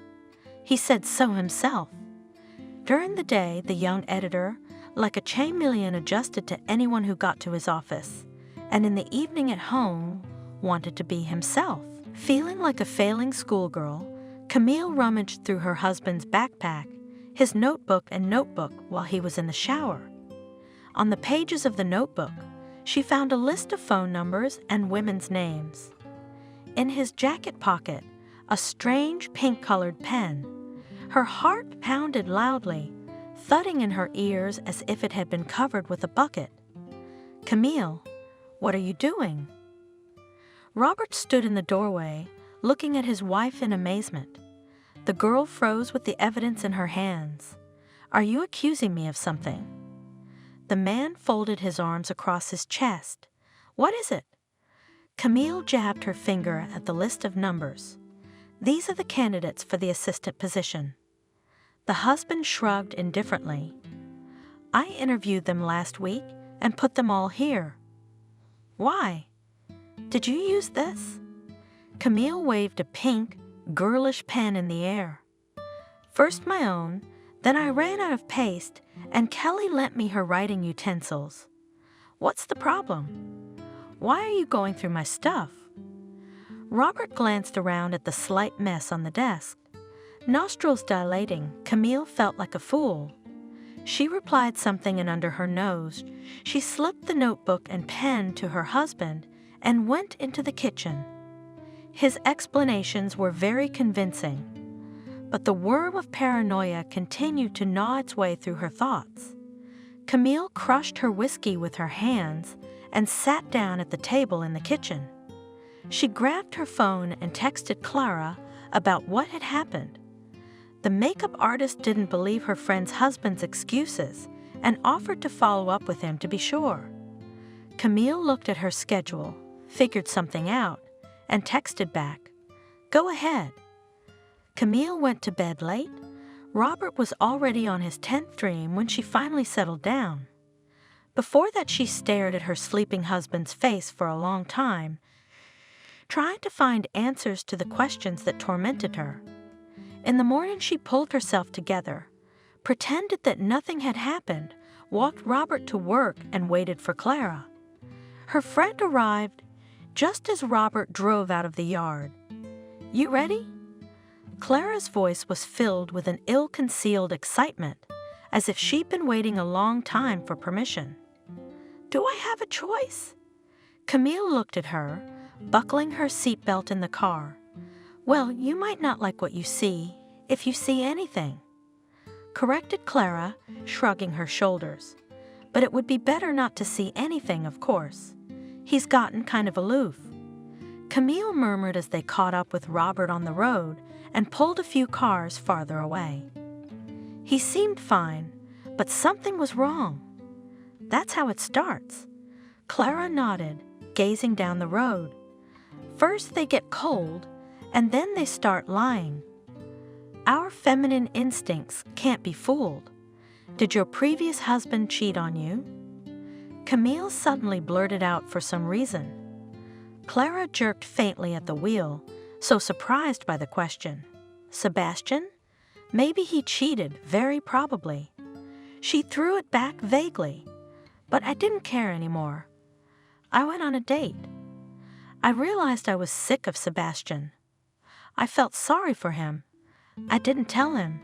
B: He said so himself. During the day, the young editor, like a chameleon, adjusted to anyone who got to his office, and in the evening at home, wanted to be himself. Feeling like a failing schoolgirl, Camille rummaged through her husband's backpack, his notebook while he was in the shower. On the pages of the notebook, she found a list of phone numbers and women's names. In his jacket pocket, a strange pink-colored pen. Her heart pounded loudly, thudding in her ears as if it had been covered with a bucket. "Camille, what are you doing?" Robert stood in the doorway, looking at his wife in amazement. The girl froze with the evidence in her hands. "Are you accusing me of something?" The man folded his arms across his chest. "What is it?" Camille jabbed her finger at the list of numbers. "These are the candidates for the assistant position." The husband shrugged indifferently. "I interviewed them last week and put them all here." "Why? Did you use this?" Camille waved a pink, girlish pen in the air. "First my own, then I ran out of paste, and Kelly lent me her writing utensils. What's the problem? Why are you going through my stuff?" Robert glanced around at the slight mess on the desk. Nostrils dilating, Camille felt like a fool. She replied something, and under her nose, she slipped the notebook and pen to her husband and went into the kitchen. His explanations were very convincing, but the worm of paranoia continued to gnaw its way through her thoughts. Camille crushed her whiskey with her hands and sat down at the table in the kitchen. She grabbed her phone and texted Clara about what had happened. The makeup artist didn't believe her friend's husband's excuses and offered to follow up with him to be sure. Camille looked at her schedule, figured something out, and texted back, "Go ahead." Camille went to bed late. Robert was already on his 10th dream when she finally settled down. Before that, she stared at her sleeping husband's face for a long time, trying to find answers to the questions that tormented her. In the morning, she pulled herself together, pretended that nothing had happened, walked Robert to work, and waited for Clara. Her friend arrived just as Robert drove out of the yard. "You ready?" Clara's voice was filled with an ill-concealed excitement, as if she'd been waiting a long time for permission. "Do I have a choice?" Camille looked at her, buckling her seatbelt in the car. "Well, you might not like what you see, if you see anything," corrected Clara, shrugging her shoulders. "But it would be better not to see anything, of course. He's gotten kind of aloof." Camille murmured as they caught up with Robert on the road and pulled a few cars farther away. He seemed fine, but something was wrong. That's how it starts. Clara nodded, gazing down the road. First they get cold, and then they start lying. Our feminine instincts can't be fooled. Did your previous husband cheat on you? Camille suddenly blurted out for some reason. Clara jerked faintly at the wheel, so surprised by the question. Sebastian? Maybe he cheated, very probably. She threw it back vaguely, but I didn't care anymore. I went on a date. I realized I was sick of Sebastian. I felt sorry for him. I didn't tell him,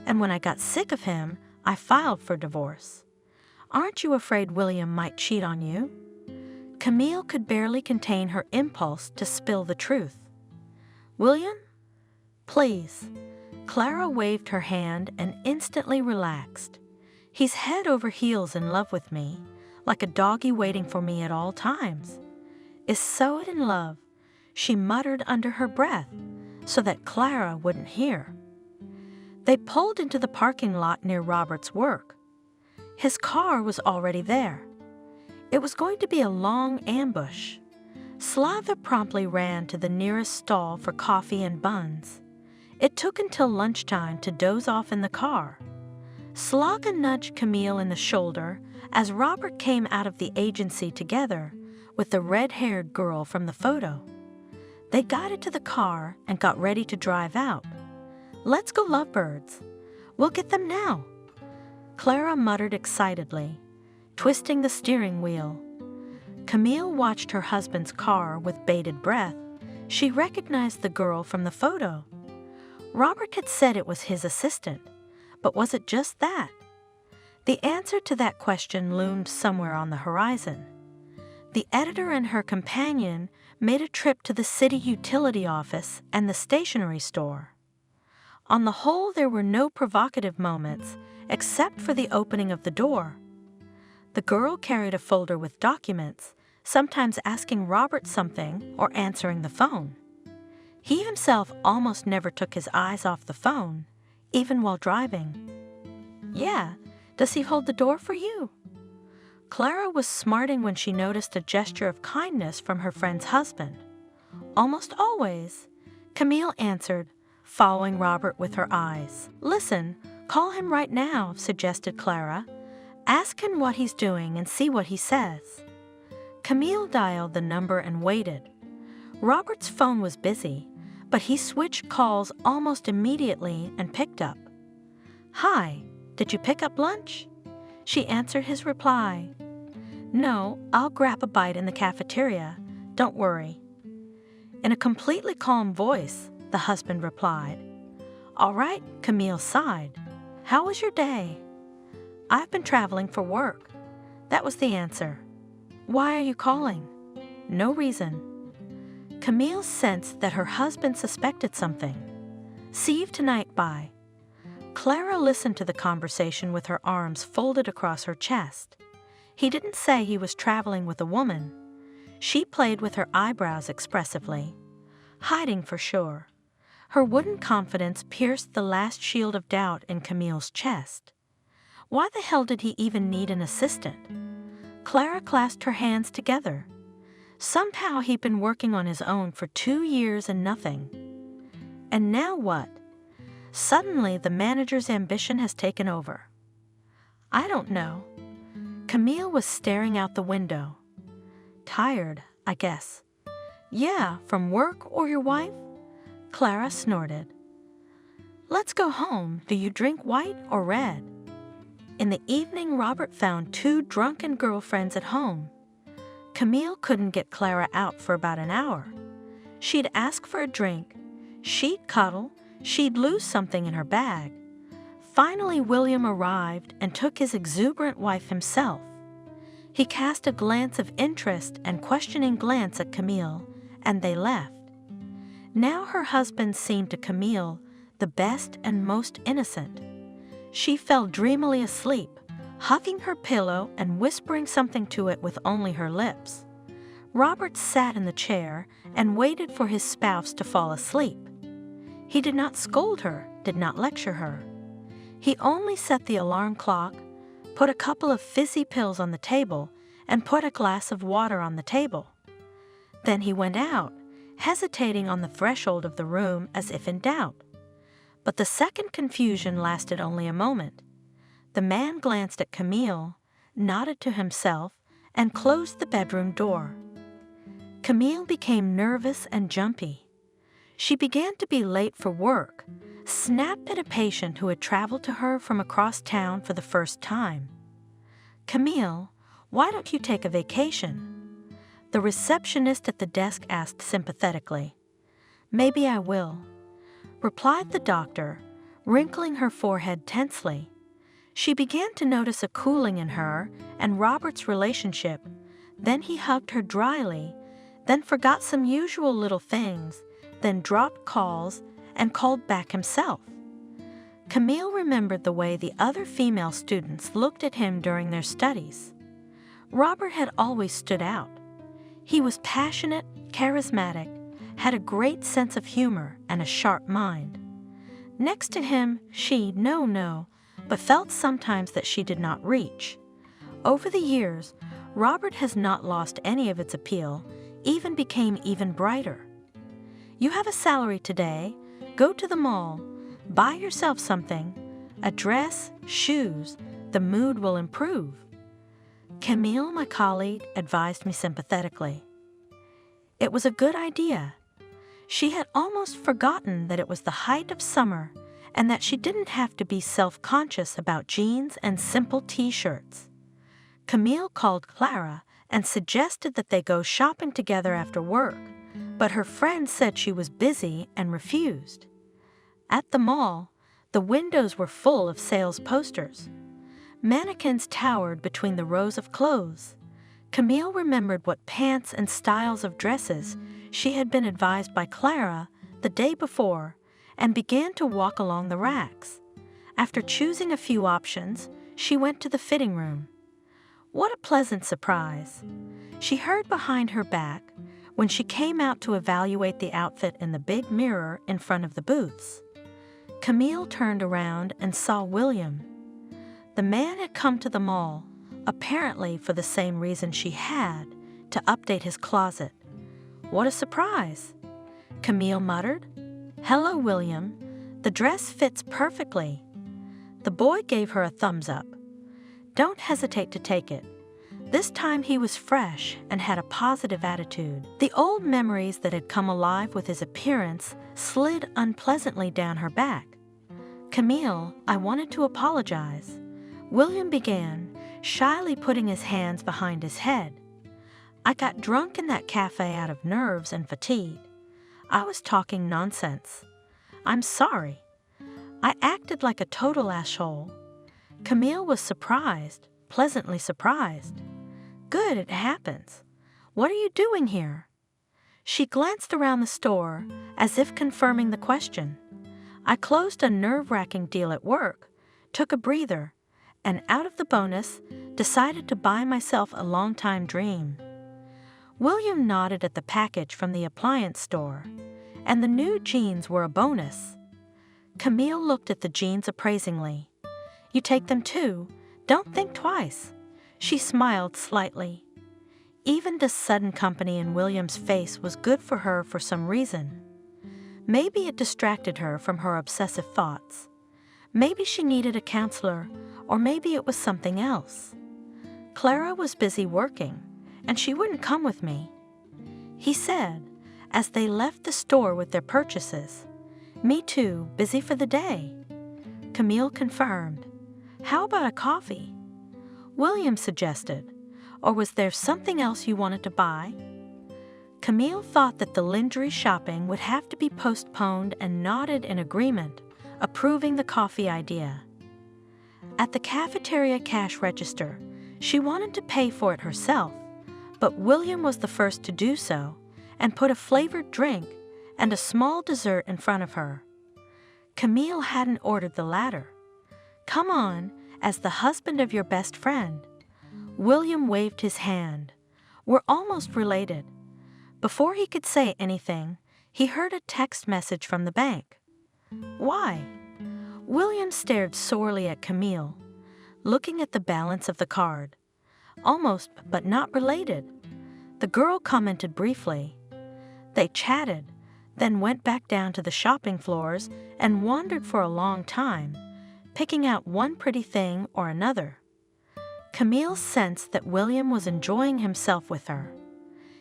B: and when I got sick of him, I filed for divorce. Aren't you afraid William might cheat on you? Camille could barely contain her impulse to spill the truth. William? Please. Clara waved her hand and instantly relaxed. He's head over heels in love with me, like a doggy waiting for me at all times. Is so in love, she muttered under her breath, so that Clara wouldn't hear. They pulled into the parking lot near Robert's work. His car was already there. It was going to be a long ambush. Slava promptly ran to the nearest stall for coffee and buns. It took until lunchtime to doze off in the car. Slava nudged Camille in the shoulder as Robert came out of the agency together with the red-haired girl from the photo. They got into the car and got ready to drive out. "Let's go, lovebirds. We'll get them now," Clara muttered excitedly, twisting the steering wheel. Camille watched her husband's car with bated breath. She recognized the girl from the photo. Robert had said it was his assistant, but was it just that? The answer to that question loomed somewhere on the horizon. The editor and her companion made a trip to the city utility office and the stationery store. On the whole, there were no provocative moments except for the opening of the door. The girl carried a folder with documents, sometimes asking Robert something or answering the phone. He himself almost never took his eyes off the phone, even while driving. "Yeah, does he hold the door for you?" Clara was smarting when she noticed a gesture of kindness from her friend's husband. "Almost always," Camille answered, following Robert with her eyes. "Listen, call him right now," suggested Clara. "Ask him what he's doing and see what he says." Camille dialed the number and waited. Robert's phone was busy, but he switched calls almost immediately and picked up. "Hi, did you pick up lunch?" She answered his reply. "No, I'll grab a bite in the cafeteria. Don't worry." In a completely calm voice, the husband replied. "All right," Camille sighed. "How was your day?" "I've been traveling for work." That was the answer. "Why are you calling?" "No reason." Camille sensed that her husband suspected something. "See you tonight, bye." Clara listened to the conversation with her arms folded across her chest. He didn't say he was traveling with a woman. She played with her eyebrows expressively. Hiding for sure. Her wooden confidence pierced the last shield of doubt in Camille's chest. Why the hell did he even need an assistant? Clara clasped her hands together. Somehow he'd been working on his own for 2 years and nothing. And now what? Suddenly the manager's ambition has taken over. "I don't know." Camille was staring out the window. "Tired, I guess." "Yeah, from work or your wife?" Clara snorted. "Let's go home. Do you drink white or red?" In the evening, Robert found 2 drunken girlfriends at home. Camille couldn't get Clara out for about an hour. She'd ask for a drink. She'd cuddle. She'd lose something in her bag. Finally, William arrived and took his exuberant wife himself. He cast a glance of interest and questioning glance at Camille, and they left. Now her husband seemed to Camille the best and most innocent. She fell dreamily asleep, hugging her pillow and whispering something to it with only her lips. Robert sat in the chair and waited for his spouse to fall asleep. He did not scold her, did not lecture her. He only set the alarm clock, put a couple of fizzy pills on the table, and put a glass of water on the table. Then he went out, hesitating on the threshold of the room as if in doubt. But the second confusion lasted only a moment. The man glanced at Camille, nodded to himself, and closed the bedroom door. Camille became nervous and jumpy. She began to be late for work, snapped at a patient who had traveled to her from across town for the first time. "Camille, why don't you take a vacation?" The receptionist at the desk asked sympathetically. "Maybe I will," replied the doctor, wrinkling her forehead tensely. She began to notice a cooling in her and Robert's relationship. Then he hugged her dryly, then forgot some usual little things, then dropped calls and called back himself. Camille remembered the way the other female students looked at him during their studies. Robert had always stood out. He was passionate, charismatic, had a great sense of humor and a sharp mind. Next to him, she, no, but felt sometimes that she did not reach. Over the years, Robert has not lost any of its appeal, even became even brighter. You have a salary today. Go to the mall. Buy yourself something. A dress, shoes. The mood will improve. Camille, my colleague, advised me sympathetically. It was a good idea. She had almost forgotten that it was the height of summer and that she didn't have to be self-conscious about jeans and simple t-shirts. Camille called Clara and suggested that they go shopping together after work, but her friend said she was busy and refused. At the mall, the windows were full of sales posters. Mannequins towered between the rows of clothes. Camille remembered what pants and styles of dresses she had been advised by Clara the day before and began to walk along the racks. After choosing a few options, she went to the fitting room. What a pleasant surprise! She heard behind her back when she came out to evaluate the outfit in the big mirror in front of the booths. Camille turned around and saw William. The man had come to the mall, apparently for the same reason she had, to update his closet. What a surprise! Camille muttered. Hello, William. The dress fits perfectly. The boy gave her a thumbs up. Don't hesitate to take it. This time he was fresh and had a positive attitude. The old memories that had come alive with his appearance slid unpleasantly down her back. Camille, I wanted to apologize. William began, shyly putting his hands behind his head. I got drunk in that cafe out of nerves and fatigue. I was talking nonsense. I'm sorry. I acted like a total asshole. Camille was surprised, pleasantly surprised. Good, it happens. What are you doing here? She glanced around the store, as if confirming the question. I closed a nerve-wracking deal at work, took a breather, and out of the bonus, decided to buy myself a long-time dream. William nodded at the package from the appliance store, and the new jeans were a bonus. Camille looked at the jeans appraisingly. You take them too. Don't think twice. She smiled slightly. Even this sudden company in William's face was good for her for some reason. Maybe it distracted her from her obsessive thoughts. Maybe she needed a counselor, or maybe it was something else. Clara was busy working, and she wouldn't come with me. He said, as they left the store with their purchases. Me too, busy for the day. Camille confirmed. How about a coffee? William suggested. Or was there something else you wanted to buy? Camille thought that the lingerie shopping would have to be postponed and nodded in agreement, approving the coffee idea. At the cafeteria cash register, she wanted to pay for it herself, but William was the first to do so and put a flavored drink and a small dessert in front of her. Camille hadn't ordered the latter. Come on, as the husband of your best friend. William waved his hand. We're almost related. Before he could say anything, he heard a text message from the bank. Why? William stared sorely at Camille, looking at the balance of the card. Almost, but not related. The girl commented briefly. They chatted, then went back down to the shopping floors and wandered for a long time, picking out one pretty thing or another. Camille sensed that William was enjoying himself with her.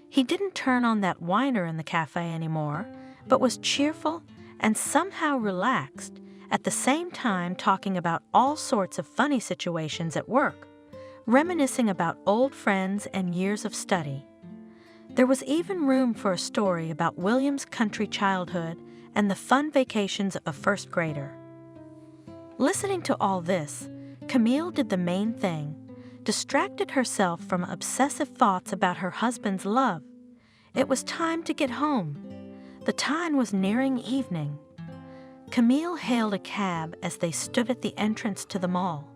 B: He didn't turn on that whiner in the cafe anymore, but was cheerful and somehow relaxed, at the same time talking about all sorts of funny situations at work, reminiscing about old friends and years of study. There was even room for a story about William's country childhood and the fun vacations of a first grader. Listening to all this, Camille did the main thing, distracted herself from obsessive thoughts about her husband's love. It was time to get home. The time was nearing evening. Camille hailed a cab as they stood at the entrance to the mall.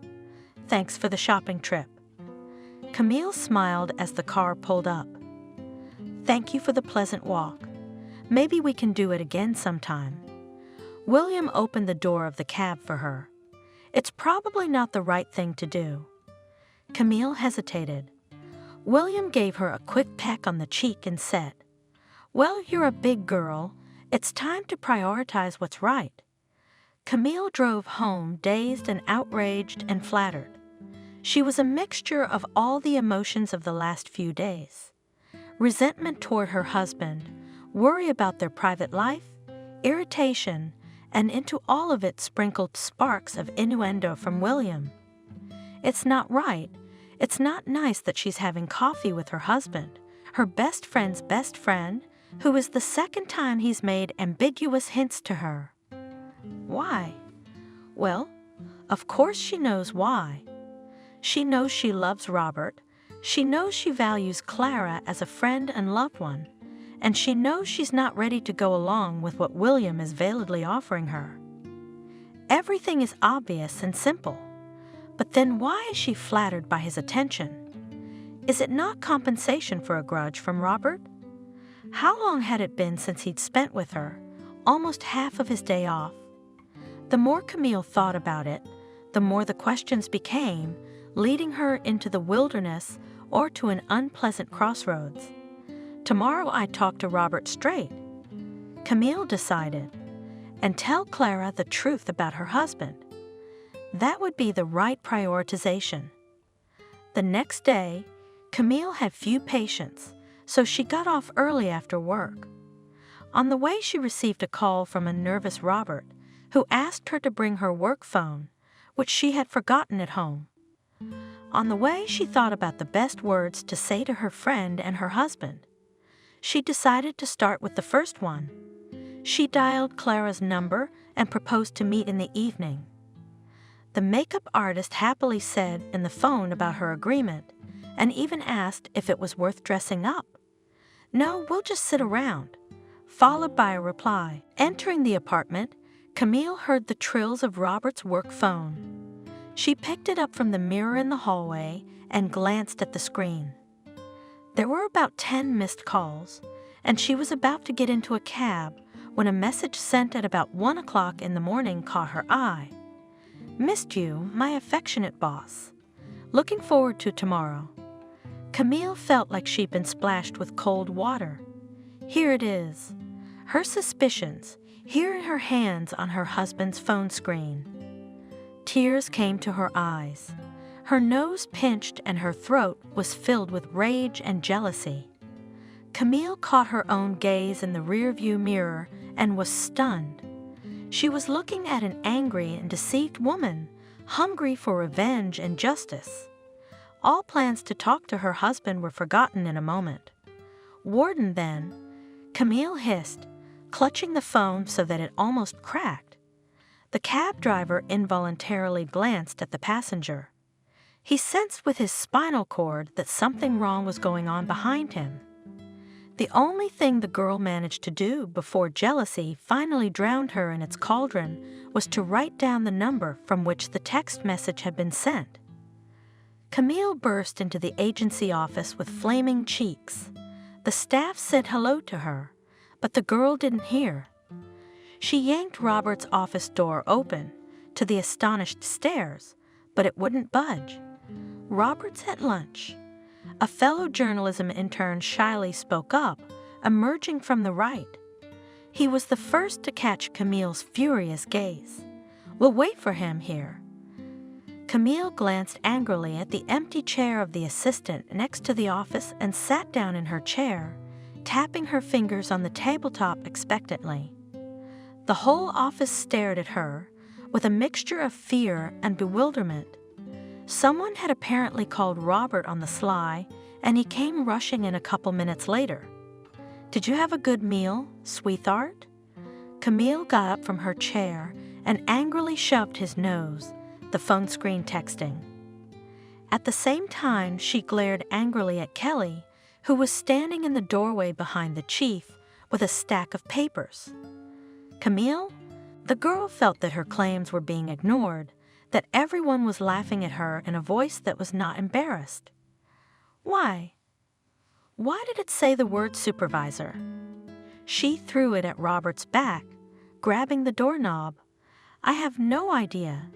B: Thanks for the shopping trip. Camille smiled as the car pulled up. Thank you for the pleasant walk. Maybe we can do it again sometime. William opened the door of the cab for her. It's probably not the right thing to do. Camille hesitated. William gave her a quick peck on the cheek and said, Well, you're a big girl. It's time to prioritize what's right. Camille drove home dazed and outraged and flattered. She was a mixture of all the emotions of the last few days. Resentment toward her husband, worry about their private life, irritation, and into all of it sprinkled sparks of innuendo from William. It's not right. It's not nice that she's having coffee with her husband, her best friend's best friend, who is the second time he's made ambiguous hints to her. Why? Well, of course she knows why. She knows she loves Robert. She knows she values Clara as a friend and loved one. And she knows she's not ready to go along with what William is veiledly offering her. Everything is obvious and simple. But then why is she flattered by his attention? Is it not compensation for a grudge from Robert? How long had it been since he'd spent with her? Almost half of his day off. The more Camille thought about it, the more the questions became, leading her into the wilderness or to an unpleasant crossroads. Tomorrow I'd talk to Robert straight, Camille decided, and tell Clara the truth about her husband. That would be the right prioritization. The next day, Camille had few patients, so she got off early after work. On the way, she received a call from a nervous Robert, who asked her to bring her work phone, which she had forgotten at home. On the way, she thought about the best words to say to her friend and her husband. She decided to start with the first one. She dialed Clara's number and proposed to meet in the evening. The makeup artist happily said in the phone about her agreement, and even asked if it was worth dressing up. "No, we'll just sit around," followed by a reply. Entering the apartment, Camille heard the trills of Robert's work phone. She picked it up from the mirror in the hallway and glanced at the screen. There were about 10 missed calls, and she was about to get into a cab when a message sent at about 1 o'clock in the morning caught her eye. "Missed you, my affectionate boss. Looking forward to tomorrow." Camille felt like she'd been splashed with cold water. Here it is. Her suspicions, here in her hands on her husband's phone screen. Tears came to her eyes. Her nose pinched and her throat was filled with rage and jealousy. Camille caught her own gaze in the rearview mirror and was stunned. She was looking at an angry and deceived woman, hungry for revenge and justice. All plans to talk to her husband were forgotten in a moment. "Warden, then," Camille hissed, clutching the phone so that it almost cracked. The cab driver involuntarily glanced at the passenger. He sensed with his spinal cord that something wrong was going on behind him. The only thing the girl managed to do before jealousy finally drowned her in its cauldron was to write down the number from which the text message had been sent. Camille burst into the agency office with flaming cheeks. The staff said hello to her, but the girl didn't hear. She yanked Robert's office door open to the astonished stares, but it wouldn't budge. "Robert's at lunch." A fellow journalism intern shyly spoke up, emerging from the right. He was the first to catch Camille's furious gaze. "We'll wait for him here." Camille glanced angrily at the empty chair of the assistant next to the office and sat down in her chair, tapping her fingers on the tabletop expectantly. The whole office stared at her, with a mixture of fear and bewilderment. Someone had apparently called Robert on the sly, and he came rushing in a couple minutes later. "Did you have a good meal, sweetheart?" Camille got up from her chair and angrily shoved his nose, the phone screen texting. At the same time, she glared angrily at Kelly, who was standing in the doorway behind the chief with a stack of papers. "Camille?" The girl felt that her claims were being ignored, that everyone was laughing at her in a voice that was not embarrassed. "Why? Why did it say the word supervisor?" She threw it at Robert's back, grabbing the doorknob. "I have no idea."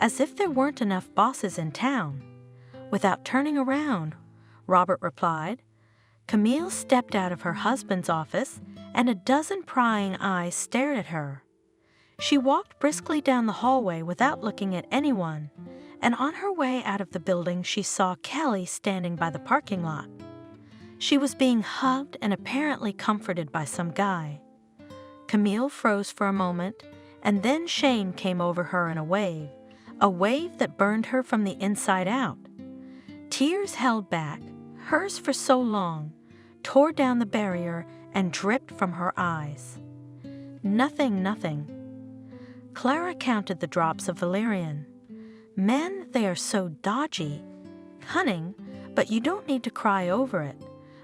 B: As if there weren't enough bosses in town. Without turning around, Robert replied, Camille stepped out of her husband's office, and a dozen prying eyes stared at her. She walked briskly down the hallway without looking at anyone, and on her way out of the building she saw Kelly standing by the parking lot. She was being hugged and apparently comforted by some guy. Camille froze for a moment, and then shame came over her in a wave that burned her from the inside out. Tears held back, hers for so long, tore down the barrier and dripped from her eyes. Nothing. Clara counted the drops of valerian. Men, they are so dodgy, cunning, but you don't need to cry over it.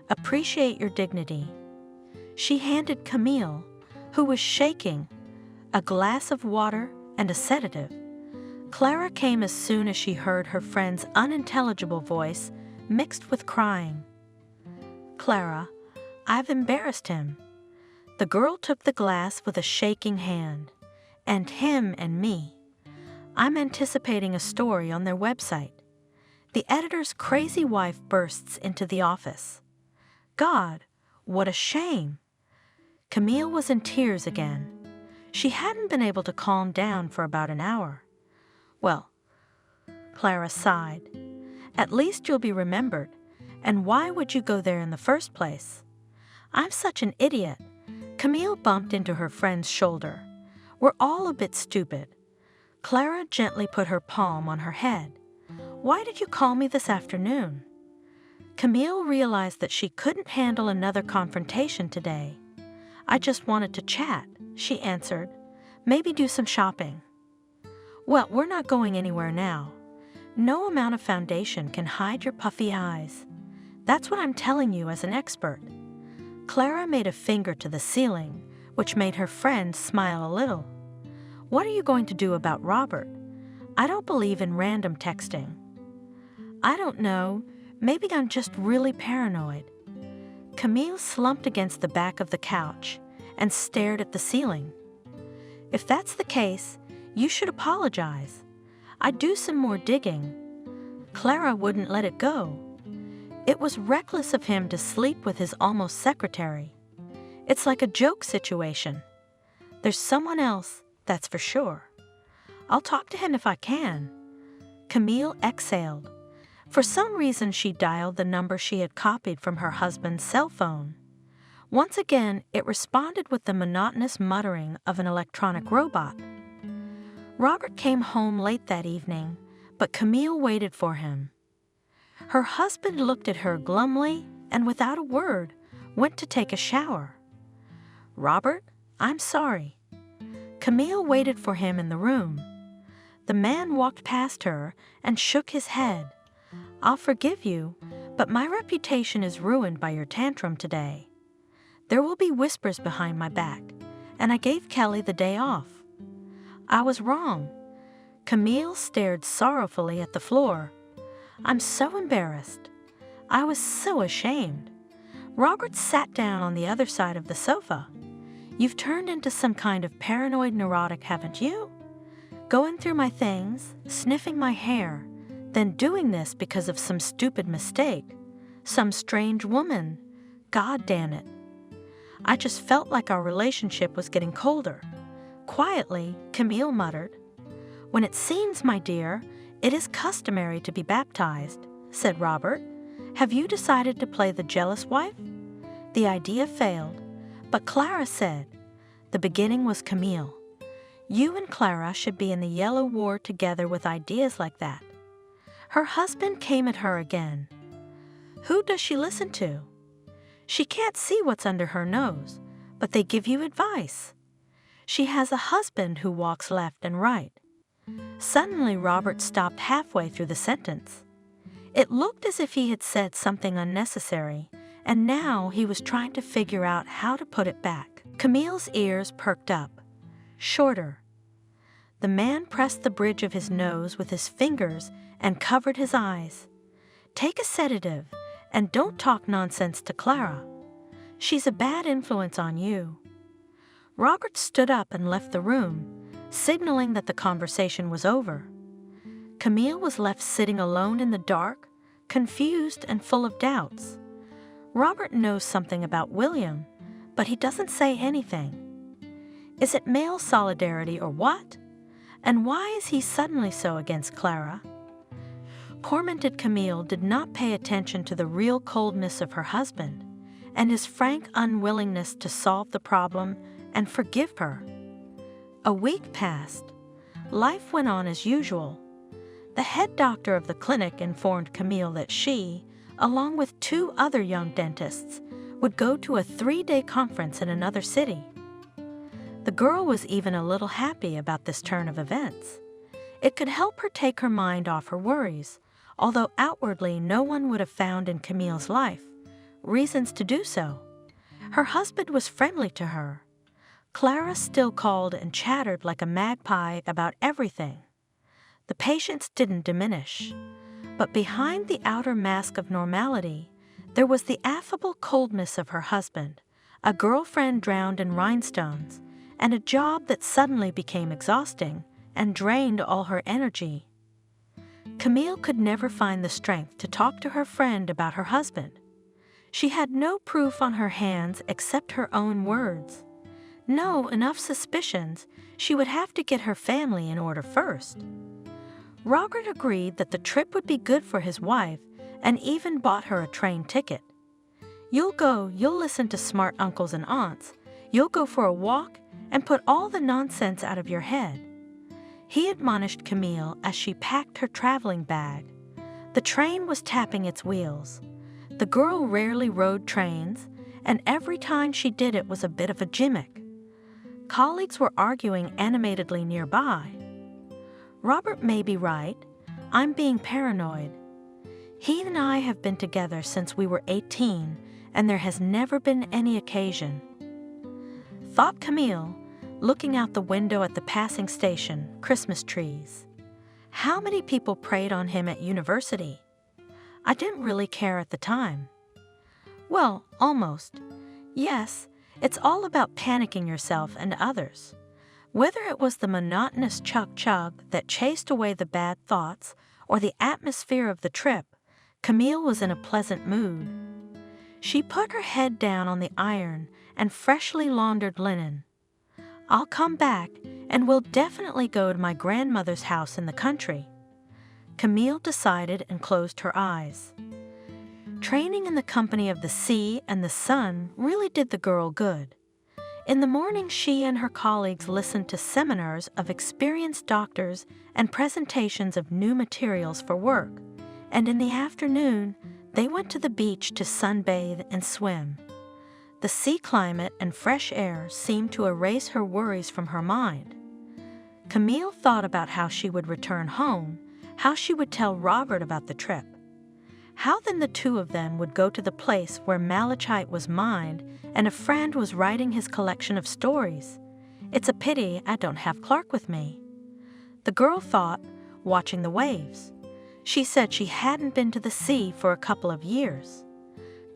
B: Appreciate your dignity. She handed Camille, who was shaking, a glass of water and a sedative. Clara came as soon as she heard her friend's unintelligible voice mixed with crying. "Clara, I've embarrassed him." The girl took the glass with a shaking hand. "And him and me. I'm anticipating a story on their website." The editor's crazy wife bursts into the office. God, what a shame. Camille was in tears again. She hadn't been able to calm down for about an hour. "Well," Clara sighed, "at least you'll be remembered. And why would you go there in the first place?" "I'm such an idiot." Camille bumped into her friend's shoulder. "We're all a bit stupid." Clara gently put her palm on her head. "Why did you call me this afternoon?" Camille realized that she couldn't handle another confrontation today. "I just wanted to chat," she answered. "Maybe do some shopping." "Well, we're not going anywhere now. No amount of foundation can hide your puffy eyes. That's what I'm telling you as an expert." Clara made a finger to the ceiling, which made her friend smile a little. "What are you going to do about Robert? I don't believe in random texting." "I don't know. Maybe I'm just really paranoid." Camille slumped against the back of the couch and stared at the ceiling. "If that's the case, you should apologize. I'd do some more digging." Clara wouldn't let it go. It was reckless of him to sleep with his almost secretary. It's like a joke situation. There's someone else, that's for sure. "I'll talk to him if I can." Camille exhaled. For some reason she dialed the number she had copied from her husband's cell phone. Once again, it responded with the monotonous muttering of an electronic robot. Robert came home late that evening, but Camille waited for him. Her husband looked at her glumly and without a word went to take a shower. "Robert, I'm sorry." Camille waited for him in the room. The man walked past her and shook his head. "I'll forgive you, but my reputation is ruined by your tantrum today. There will be whispers behind my back, and I gave Kelly the day off." "I was wrong." Camille stared sorrowfully at the floor. "I'm so embarrassed. I was so ashamed." Robert sat down on the other side of the sofa. "You've turned into some kind of paranoid neurotic, haven't you? Going through my things, sniffing my hair, then doing this because of some stupid mistake. Some strange woman. God damn it." "I just felt like our relationship was getting colder." Quietly, Camille muttered. "When it seems, my dear, it is customary to be baptized," said Robert. "Have you decided to play the jealous wife?" The idea failed, but Clara said, "The beginning was Camille. You and Clara should be in the Yellow War together with ideas like that." Her husband came at her again. "Who does she listen to?" "She can't see what's under her nose, but they give you advice." "She has a husband who walks left and right." Suddenly Robert stopped halfway through the sentence. It looked as if he had said something unnecessary, and now he was trying to figure out how to put it back. Camille's ears perked up. "Shorter." The man pressed the bridge of his nose with his fingers and covered his eyes. "Take a sedative, and don't talk nonsense to Clara. She's a bad influence on you." Robert stood up and left the room, signaling that the conversation was over. Camille was left sitting alone in the dark, confused and full of doubts. Robert knows something about William, but he doesn't say anything. Is it male solidarity or what? And why is he suddenly so against Clara? Tormented Camille did not pay attention to the real coldness of her husband and his frank unwillingness to solve the problem and forgive her. A week passed. Life went on as usual. The head doctor of the clinic informed Camille that she, along with 2 other young dentists, would go to a 3-day conference in another city. The girl was even a little happy about this turn of events. It could help her take her mind off her worries, although outwardly no one would have found in Camille's life reasons to do so. Her husband was friendly to her. Clara still called and chattered like a magpie about everything. The patients didn't diminish, but behind the outer mask of normality, there was the affable coldness of her husband, a girlfriend drowned in rhinestones, and a job that suddenly became exhausting and drained all her energy. Camille could never find the strength to talk to her friend about her husband. She had no proof on her hands except her own words. No enough suspicions, she would have to get her family in order first. Robert agreed that the trip would be good for his wife and even bought her a train ticket. You'll listen to smart uncles and aunts, you'll go for a walk and put all the nonsense out of your head. He admonished Camille as she packed her traveling bag. The train was tapping its wheels. The girl rarely rode trains, and every time she did it was a bit of a gimmick. Colleagues were arguing animatedly nearby. Robert may be right. I'm being paranoid. He and I have been together since we were 18, and there has never been any occasion. Thought Camille, looking out the window at the passing station, Christmas trees. How many people preyed on him at university? I didn't really care at the time. Well, almost. Yes, it's all about panicking yourself and others. Whether it was the monotonous chug-chug that chased away the bad thoughts or the atmosphere of the trip, Camille was in a pleasant mood. She put her head down on the iron and freshly laundered linen. I'll come back and we'll definitely go to my grandmother's house in the country. Camille decided and closed her eyes. Training in the company of the sea and the sun really did the girl good. In the morning, she and her colleagues listened to seminars of experienced doctors and presentations of new materials for work, and in the afternoon, they went to the beach to sunbathe and swim. The sea climate and fresh air seemed to erase her worries from her mind. Camille thought about how she would return home, how she would tell Robert about the trip. How then the 2 of them would go to the place where malachite was mined and a friend was writing his collection of stories. It's a pity I don't have Clark with me. The girl thought, watching the waves. She said she hadn't been to the sea for a couple of years.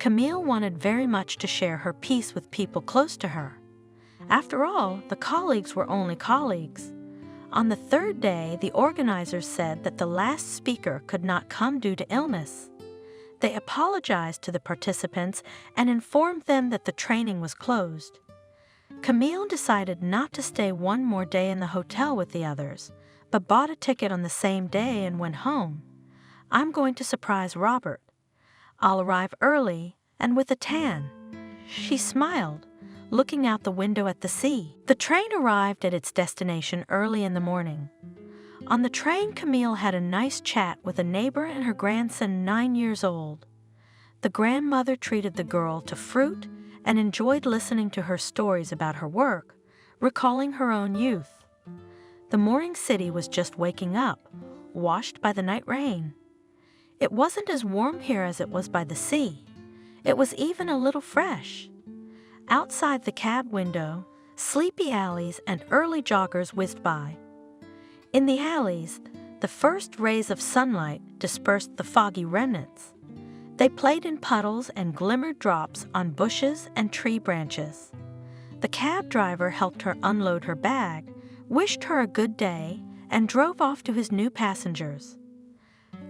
B: Camille wanted very much to share her peace with people close to her. After all, the colleagues were only colleagues. On the 3rd day, the organizers said that the last speaker could not come due to illness. They apologized to the participants and informed them that the training was closed. Camille decided not to stay one more day in the hotel with the others, but bought a ticket on the same day and went home. I'm going to surprise Robert. I'll arrive early and with a tan. She smiled, looking out the window at the sea. The train arrived at its destination early in the morning. On the train, Camille had a nice chat with a neighbor and her grandson 9 years old. The grandmother treated the girl to fruit and enjoyed listening to her stories about her work, recalling her own youth. The morning city was just waking up, washed by the night rain. It wasn't as warm here as it was by the sea. It was even a little fresh. Outside the cab window, sleepy alleys and early joggers whizzed by. In the alleys, the first rays of sunlight dispersed the foggy remnants. They played in puddles and glimmered drops on bushes and tree branches. The cab driver helped her unload her bag, wished her a good day, and drove off to his new passengers.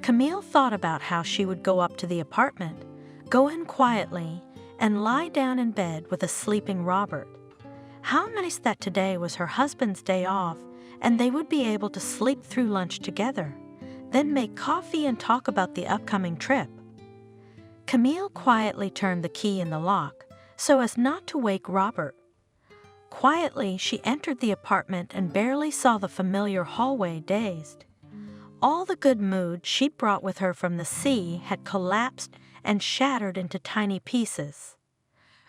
B: Camille thought about how she would go up to the apartment, Go in quietly and lie down in bed with a sleeping Robert. How nice that today was her husband's day off and they would be able to sleep through lunch together, then make coffee and talk about the upcoming trip. Camille quietly turned the key in the lock so as not to wake Robert. Quietly, she entered the apartment and barely saw the familiar hallway, dazed. All the good mood she brought with her from the sea had collapsed and shattered into tiny pieces.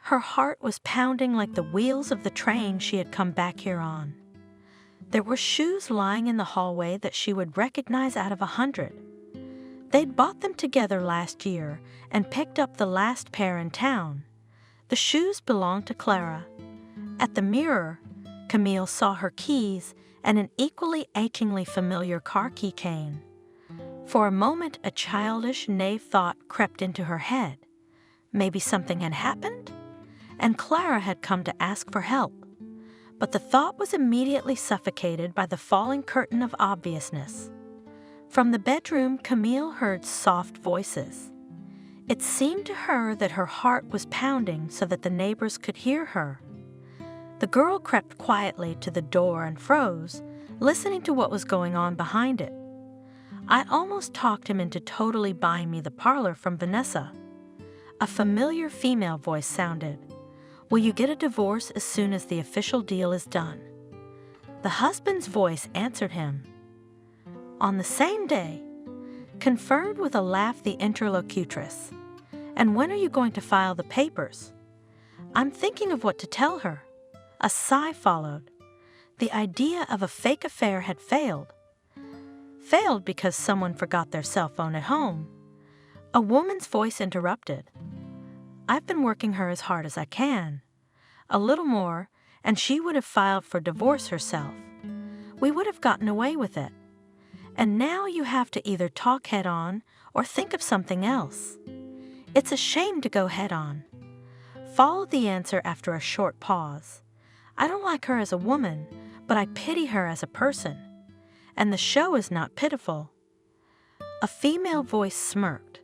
B: Her heart was pounding like the wheels of the train she had come back here on. There were shoes lying in the hallway that she would recognize out of 100. They'd bought them together last year and picked up the last pair in town. The shoes belonged to Clara. At the mirror, Camille saw her keys and an equally achingly familiar car keychain. For a moment, a childish, naive thought crept into her head. Maybe something had happened, and Clara had come to ask for help. But the thought was immediately suffocated by the falling curtain of obviousness. From the bedroom, Camille heard soft voices. It seemed to her that her heart was pounding so that the neighbors could hear her. The girl crept quietly to the door and froze, listening to what was going on behind it. I almost talked him into totally buying me the parlor from Vanessa. A familiar female voice sounded. Will you get a divorce as soon as the official deal is done? The husband's voice answered him. On the same day, confirmed with a laugh the interlocutress. And when are you going to file the papers? I'm thinking of what to tell her. A sigh followed. The idea of a fake affair had failed. Failed because someone forgot their cell phone at home. A woman's voice interrupted. I've been working her as hard as I can. A little more, and she would have filed for divorce herself. We would have gotten away with it. And now you have to either talk head on or think of something else. It's a shame to go head on. Followed the answer after a short pause. I don't like her as a woman, but I pity her as a person. And the show is not pitiful. A female voice smirked.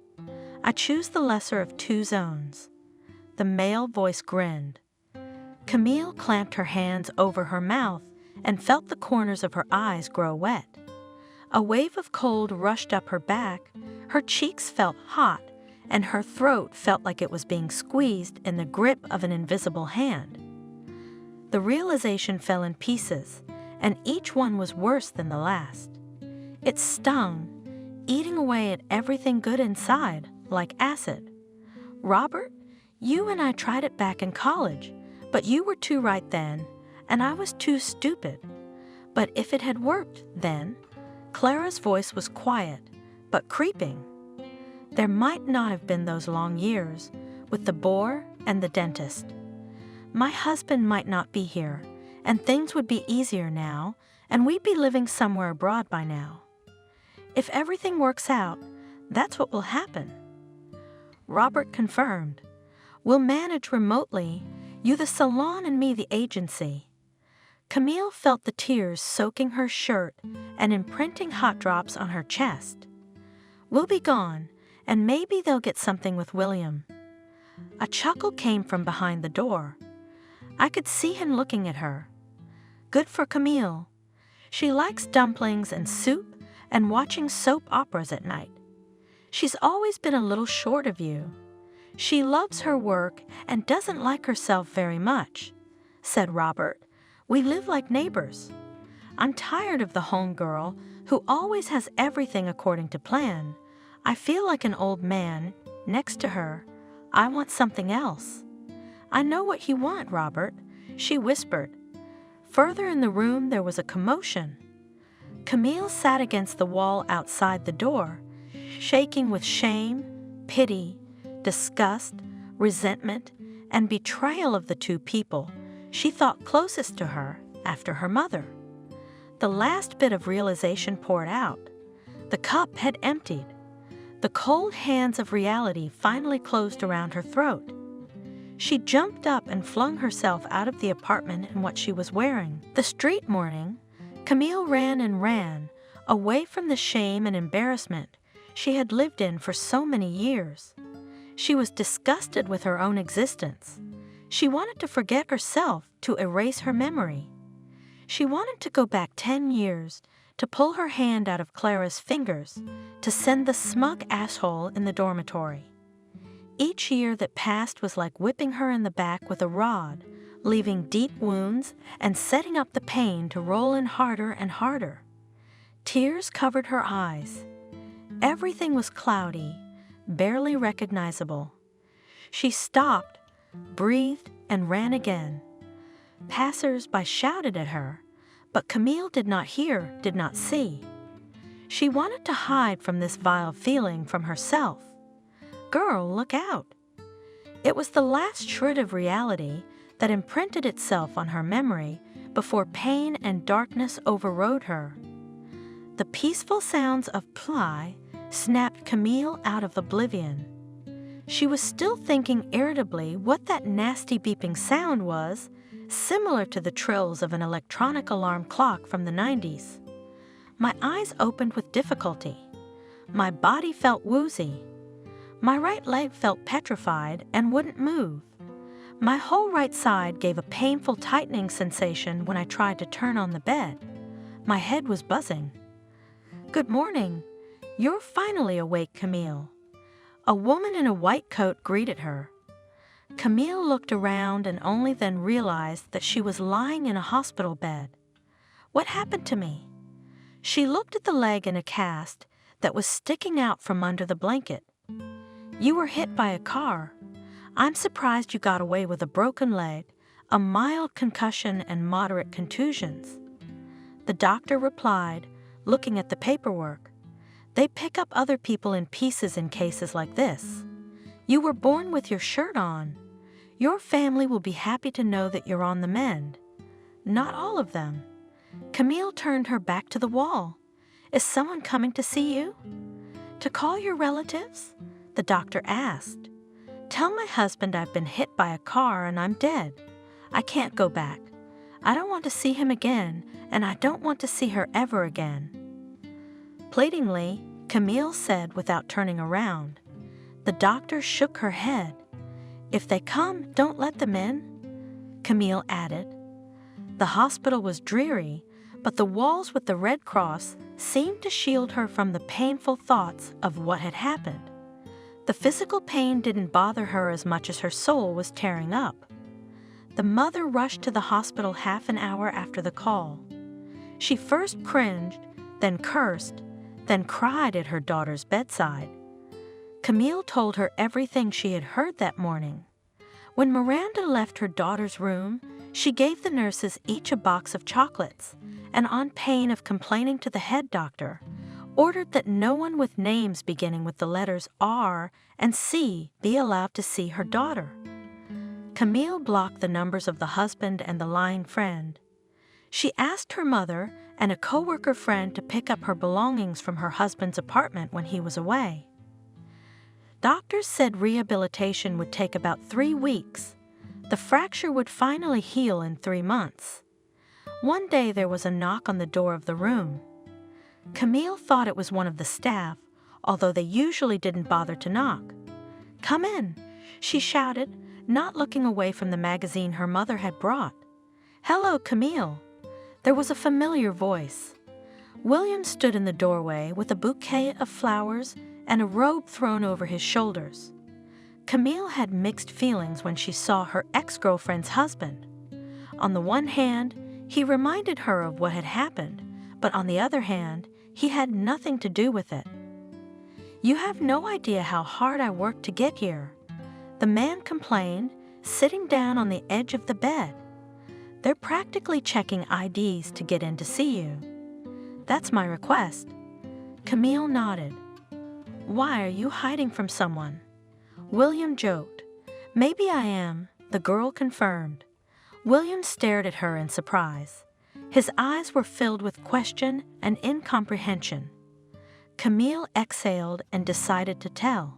B: I choose the lesser of two zones. The male voice grinned. Camille clamped her hands over her mouth and felt the corners of her eyes grow wet. A wave of cold rushed up her back, her cheeks felt hot, and her throat felt like it was being squeezed in the grip of an invisible hand. The realization fell in pieces, and each one was worse than the last. It stung, eating away at everything good inside, like acid. Robert, you and I tried it back in college, but you were too right then, and I was too stupid. But if it had worked then, Clara's voice was quiet, but creeping. There might not have been those long years, with the bore and the dentist. My husband might not be here, and things would be easier now, and we'd be living somewhere abroad by now. If everything works out, that's what will happen. Robert confirmed. We'll manage remotely, you the salon and me the agency. Camille felt the tears soaking her shirt and imprinting hot drops on her chest. We'll be gone, and maybe they'll get something with William. A chuckle came from behind the door. I could see him looking at her. Good for Camille. She likes dumplings and soup and watching soap operas at night. She's always been a little short of you. She loves her work and doesn't like herself very much, said Robert. We live like neighbors. I'm tired of the homegirl who always has everything according to plan. I feel like an old man. Next to her, I want something else. I know what you want, Robert, she whispered. Further in the room, there was a commotion. Camille sat against the wall outside the door, shaking with shame, pity, disgust, resentment, and betrayal of the two people she thought closest to her after her mother. The last bit of realization poured out. The cup had emptied. The cold hands of reality finally closed around her throat. She jumped up and flung herself out of the apartment in what she was wearing. The street morning, Camille ran and ran, away from the shame and embarrassment she had lived in for so many years. She was disgusted with her own existence. She wanted to forget herself, to erase her memory. She wanted to go back 10 years, to pull her hand out of Clara's fingers, to send the smug asshole in the dormitory. Each year that passed was like whipping her in the back with a rod, leaving deep wounds and setting up the pain to roll in harder and harder. Tears covered her eyes. Everything was cloudy, barely recognizable. She stopped, breathed, and ran again. Passers-by shouted at her, but Camille did not hear, did not see. She wanted to hide from this vile feeling from herself. Girl, look out! It was the last shred of reality that imprinted itself on her memory before pain and darkness overrode her. The peaceful sounds of Ply snapped Camille out of oblivion. She was still thinking irritably what that nasty beeping sound was, similar to the trills of an electronic alarm clock from the 90s. My eyes opened with difficulty. My body felt woozy. My right leg felt petrified and wouldn't move. My whole right side gave a painful tightening sensation when I tried to turn on the bed. My head was buzzing. "Good morning. You're finally awake, Camille." A woman in a white coat greeted her. Camille looked around and only then realized that she was lying in a hospital bed. What happened to me? She looked at the leg in a cast that was sticking out from under the blanket. "You were hit by a car. I'm surprised you got away with a broken leg, a mild concussion, and moderate contusions." The doctor replied, looking at the paperwork. "They pick up other people in pieces in cases like this. You were born with your shirt on. Your family will be happy to know that you're on the mend." Not all of them. Camille turned her back to the wall. "Is someone coming to see you?" "To call your relatives?" The doctor asked. "Tell my husband I've been hit by a car and I'm dead. I can't go back. I don't want to see him again, and I don't want to see her ever again." Pleadingly, Camille said without turning around. The doctor shook her head. "If they come, don't let them in," Camille added. The hospital was dreary, but the walls with the Red Cross seemed to shield her from the painful thoughts of what had happened. The physical pain didn't bother her as much as her soul was tearing up. The mother rushed to the hospital half an hour after the call. She first cringed, then cursed, then cried at her daughter's bedside. Camille told her everything she had heard that morning. When Miranda left her daughter's room, she gave the nurses each a box of chocolates, and on pain of complaining to the head doctor, ordered that no one with names beginning with the letters R and C be allowed to see her daughter. Camille blocked the numbers of the husband and the lying friend. She asked her mother and a coworker friend to pick up her belongings from her husband's apartment when he was away. Doctors said rehabilitation would take about 3 weeks. The fracture would finally heal in 3 months. One day there was a knock on the door of the room. Camille thought it was one of the staff, although they usually didn't bother to knock. "Come in," she shouted, not looking away from the magazine her mother had brought. "Hello, Camille." There was a familiar voice. William stood in the doorway with a bouquet of flowers and a robe thrown over his shoulders. Camille had mixed feelings when she saw her ex-girlfriend's husband. On the one hand, he reminded her of what had happened, but on the other hand, he had nothing to do with it. "You have no idea how hard I worked to get here," the man complained, sitting down on the edge of the bed. "They're practically checking IDs to get in to see you." "That's my request." Camille nodded. "Why are you hiding from someone?" William joked. "Maybe I am," the girl confirmed. William stared at her in surprise. His eyes were filled with question and incomprehension. Camille exhaled and decided to tell.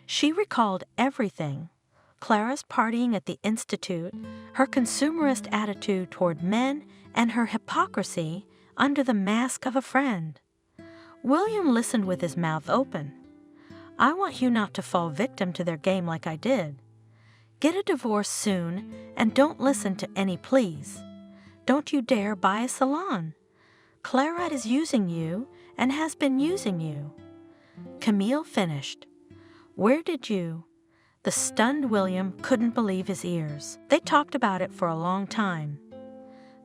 B: She recalled everything: Clara's partying at the Institute, her consumerist attitude toward men, and her hypocrisy under the mask of a friend. William listened with his mouth open. I want you not to fall victim to their game like I did. Get a divorce soon and don't listen to any pleas. Don't you dare buy a salon. Clara is using you and has been using you." Camille finished. "Where did you—" The stunned William couldn't believe his ears. They talked about it for a long time.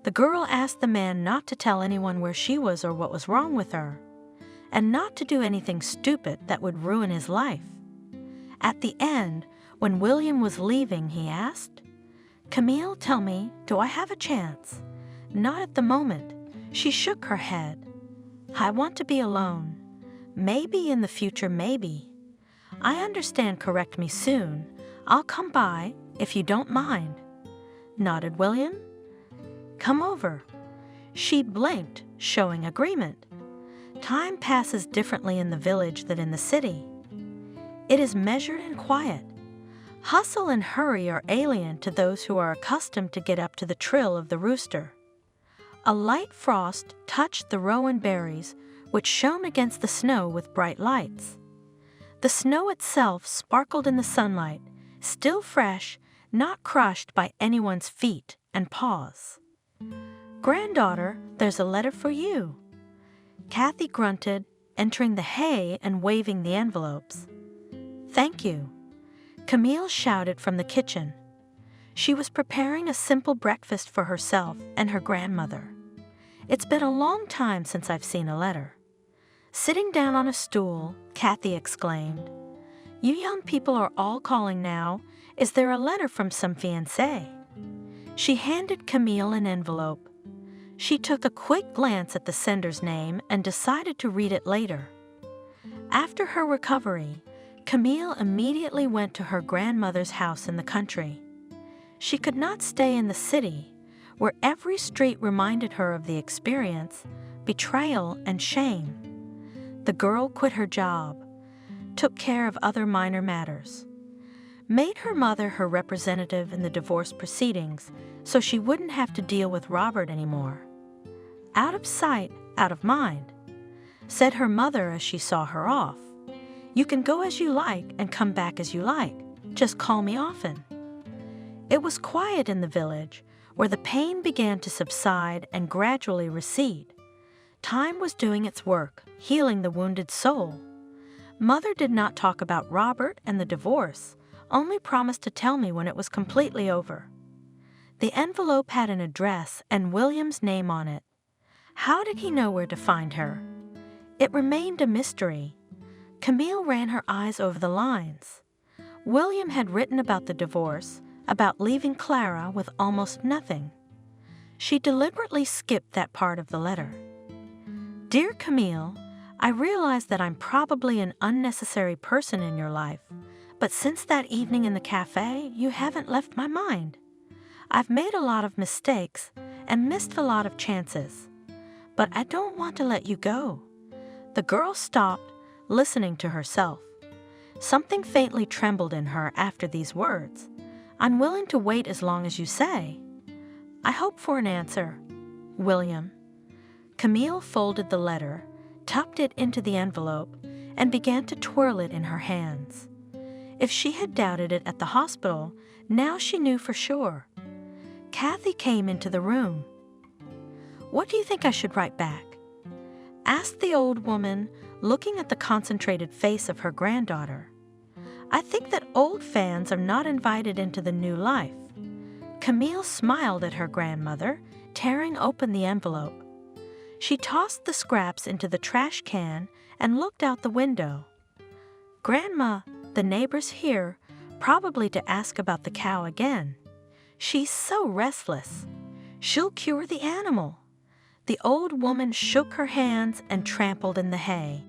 B: The girl asked the man not to tell anyone where she was or what was wrong with her, and not to do anything stupid that would ruin his life. At the end, when William was leaving, he asked, "Camille, tell me, do I have a chance?" "Not at the moment." She shook her head. "I want to be alone. Maybe in the future, maybe. I understand, correct me soon. I'll come by, if you don't mind." Nodded William. "Come over." She blinked, showing agreement. Time passes differently in the village than in the city. It is measured and quiet. Hustle and hurry are alien to those who are accustomed to get up to the trill of the rooster. A light frost touched the rowan berries, which shone against the snow with bright lights. The snow itself sparkled in the sunlight, still fresh, not crushed by anyone's feet and paws. "Granddaughter, there's a letter for you." Kathy grunted, entering the hay and waving the envelopes. "Thank you." Camille shouted from the kitchen. She was preparing a simple breakfast for herself and her grandmother. "It's been a long time since I've seen a letter." Sitting down on a stool, Kathy exclaimed, "You young people are all calling now. Is there a letter from some fiancé?" She handed Camille an envelope. She took a quick glance at the sender's name and decided to read it later. After her recovery, Camille immediately went to her grandmother's house in the country. She could not stay in the city, where every street reminded her of the experience, betrayal, and shame. The girl quit her job, took care of other minor matters, made her mother her representative in the divorce proceedings so she wouldn't have to deal with Robert anymore. "Out of sight, out of mind," said her mother as she saw her off. "You can go as you like and come back as you like. Just call me often." It was quiet in the village, where the pain began to subside and gradually recede. Time was doing its work, healing the wounded soul. Mother did not talk about Robert and the divorce, only promised to tell me when it was completely over. The envelope had an address and William's name on it. How did he know where to find her? It remained a mystery. Camille ran her eyes over the lines. William had written about the divorce, about leaving Clara with almost nothing. She deliberately skipped that part of the letter. "Dear Camille, I realize that I'm probably an unnecessary person in your life, but since that evening in the cafe, you haven't left my mind. I've made a lot of mistakes and missed a lot of chances, but I don't want to let you go." The girl stopped, listening to herself. Something faintly trembled in her after these words. "I'm willing to wait as long as you say. I hope for an answer. William." Camille folded the letter, tucked it into the envelope, and began to twirl it in her hands. If she had doubted it at the hospital, now she knew for sure. Kathy came into the room. "What do you think I should write back?" asked the old woman, looking at the concentrated face of her granddaughter. "I think that old fans are not invited into the new life." Camille smiled at her grandmother, tearing open the envelope. She tossed the scraps into the trash can and looked out the window. "Grandma, the neighbor's here, probably to ask about the cow again. She's so restless. She'll cure the animal." The old woman shook her hands and trampled in the hay.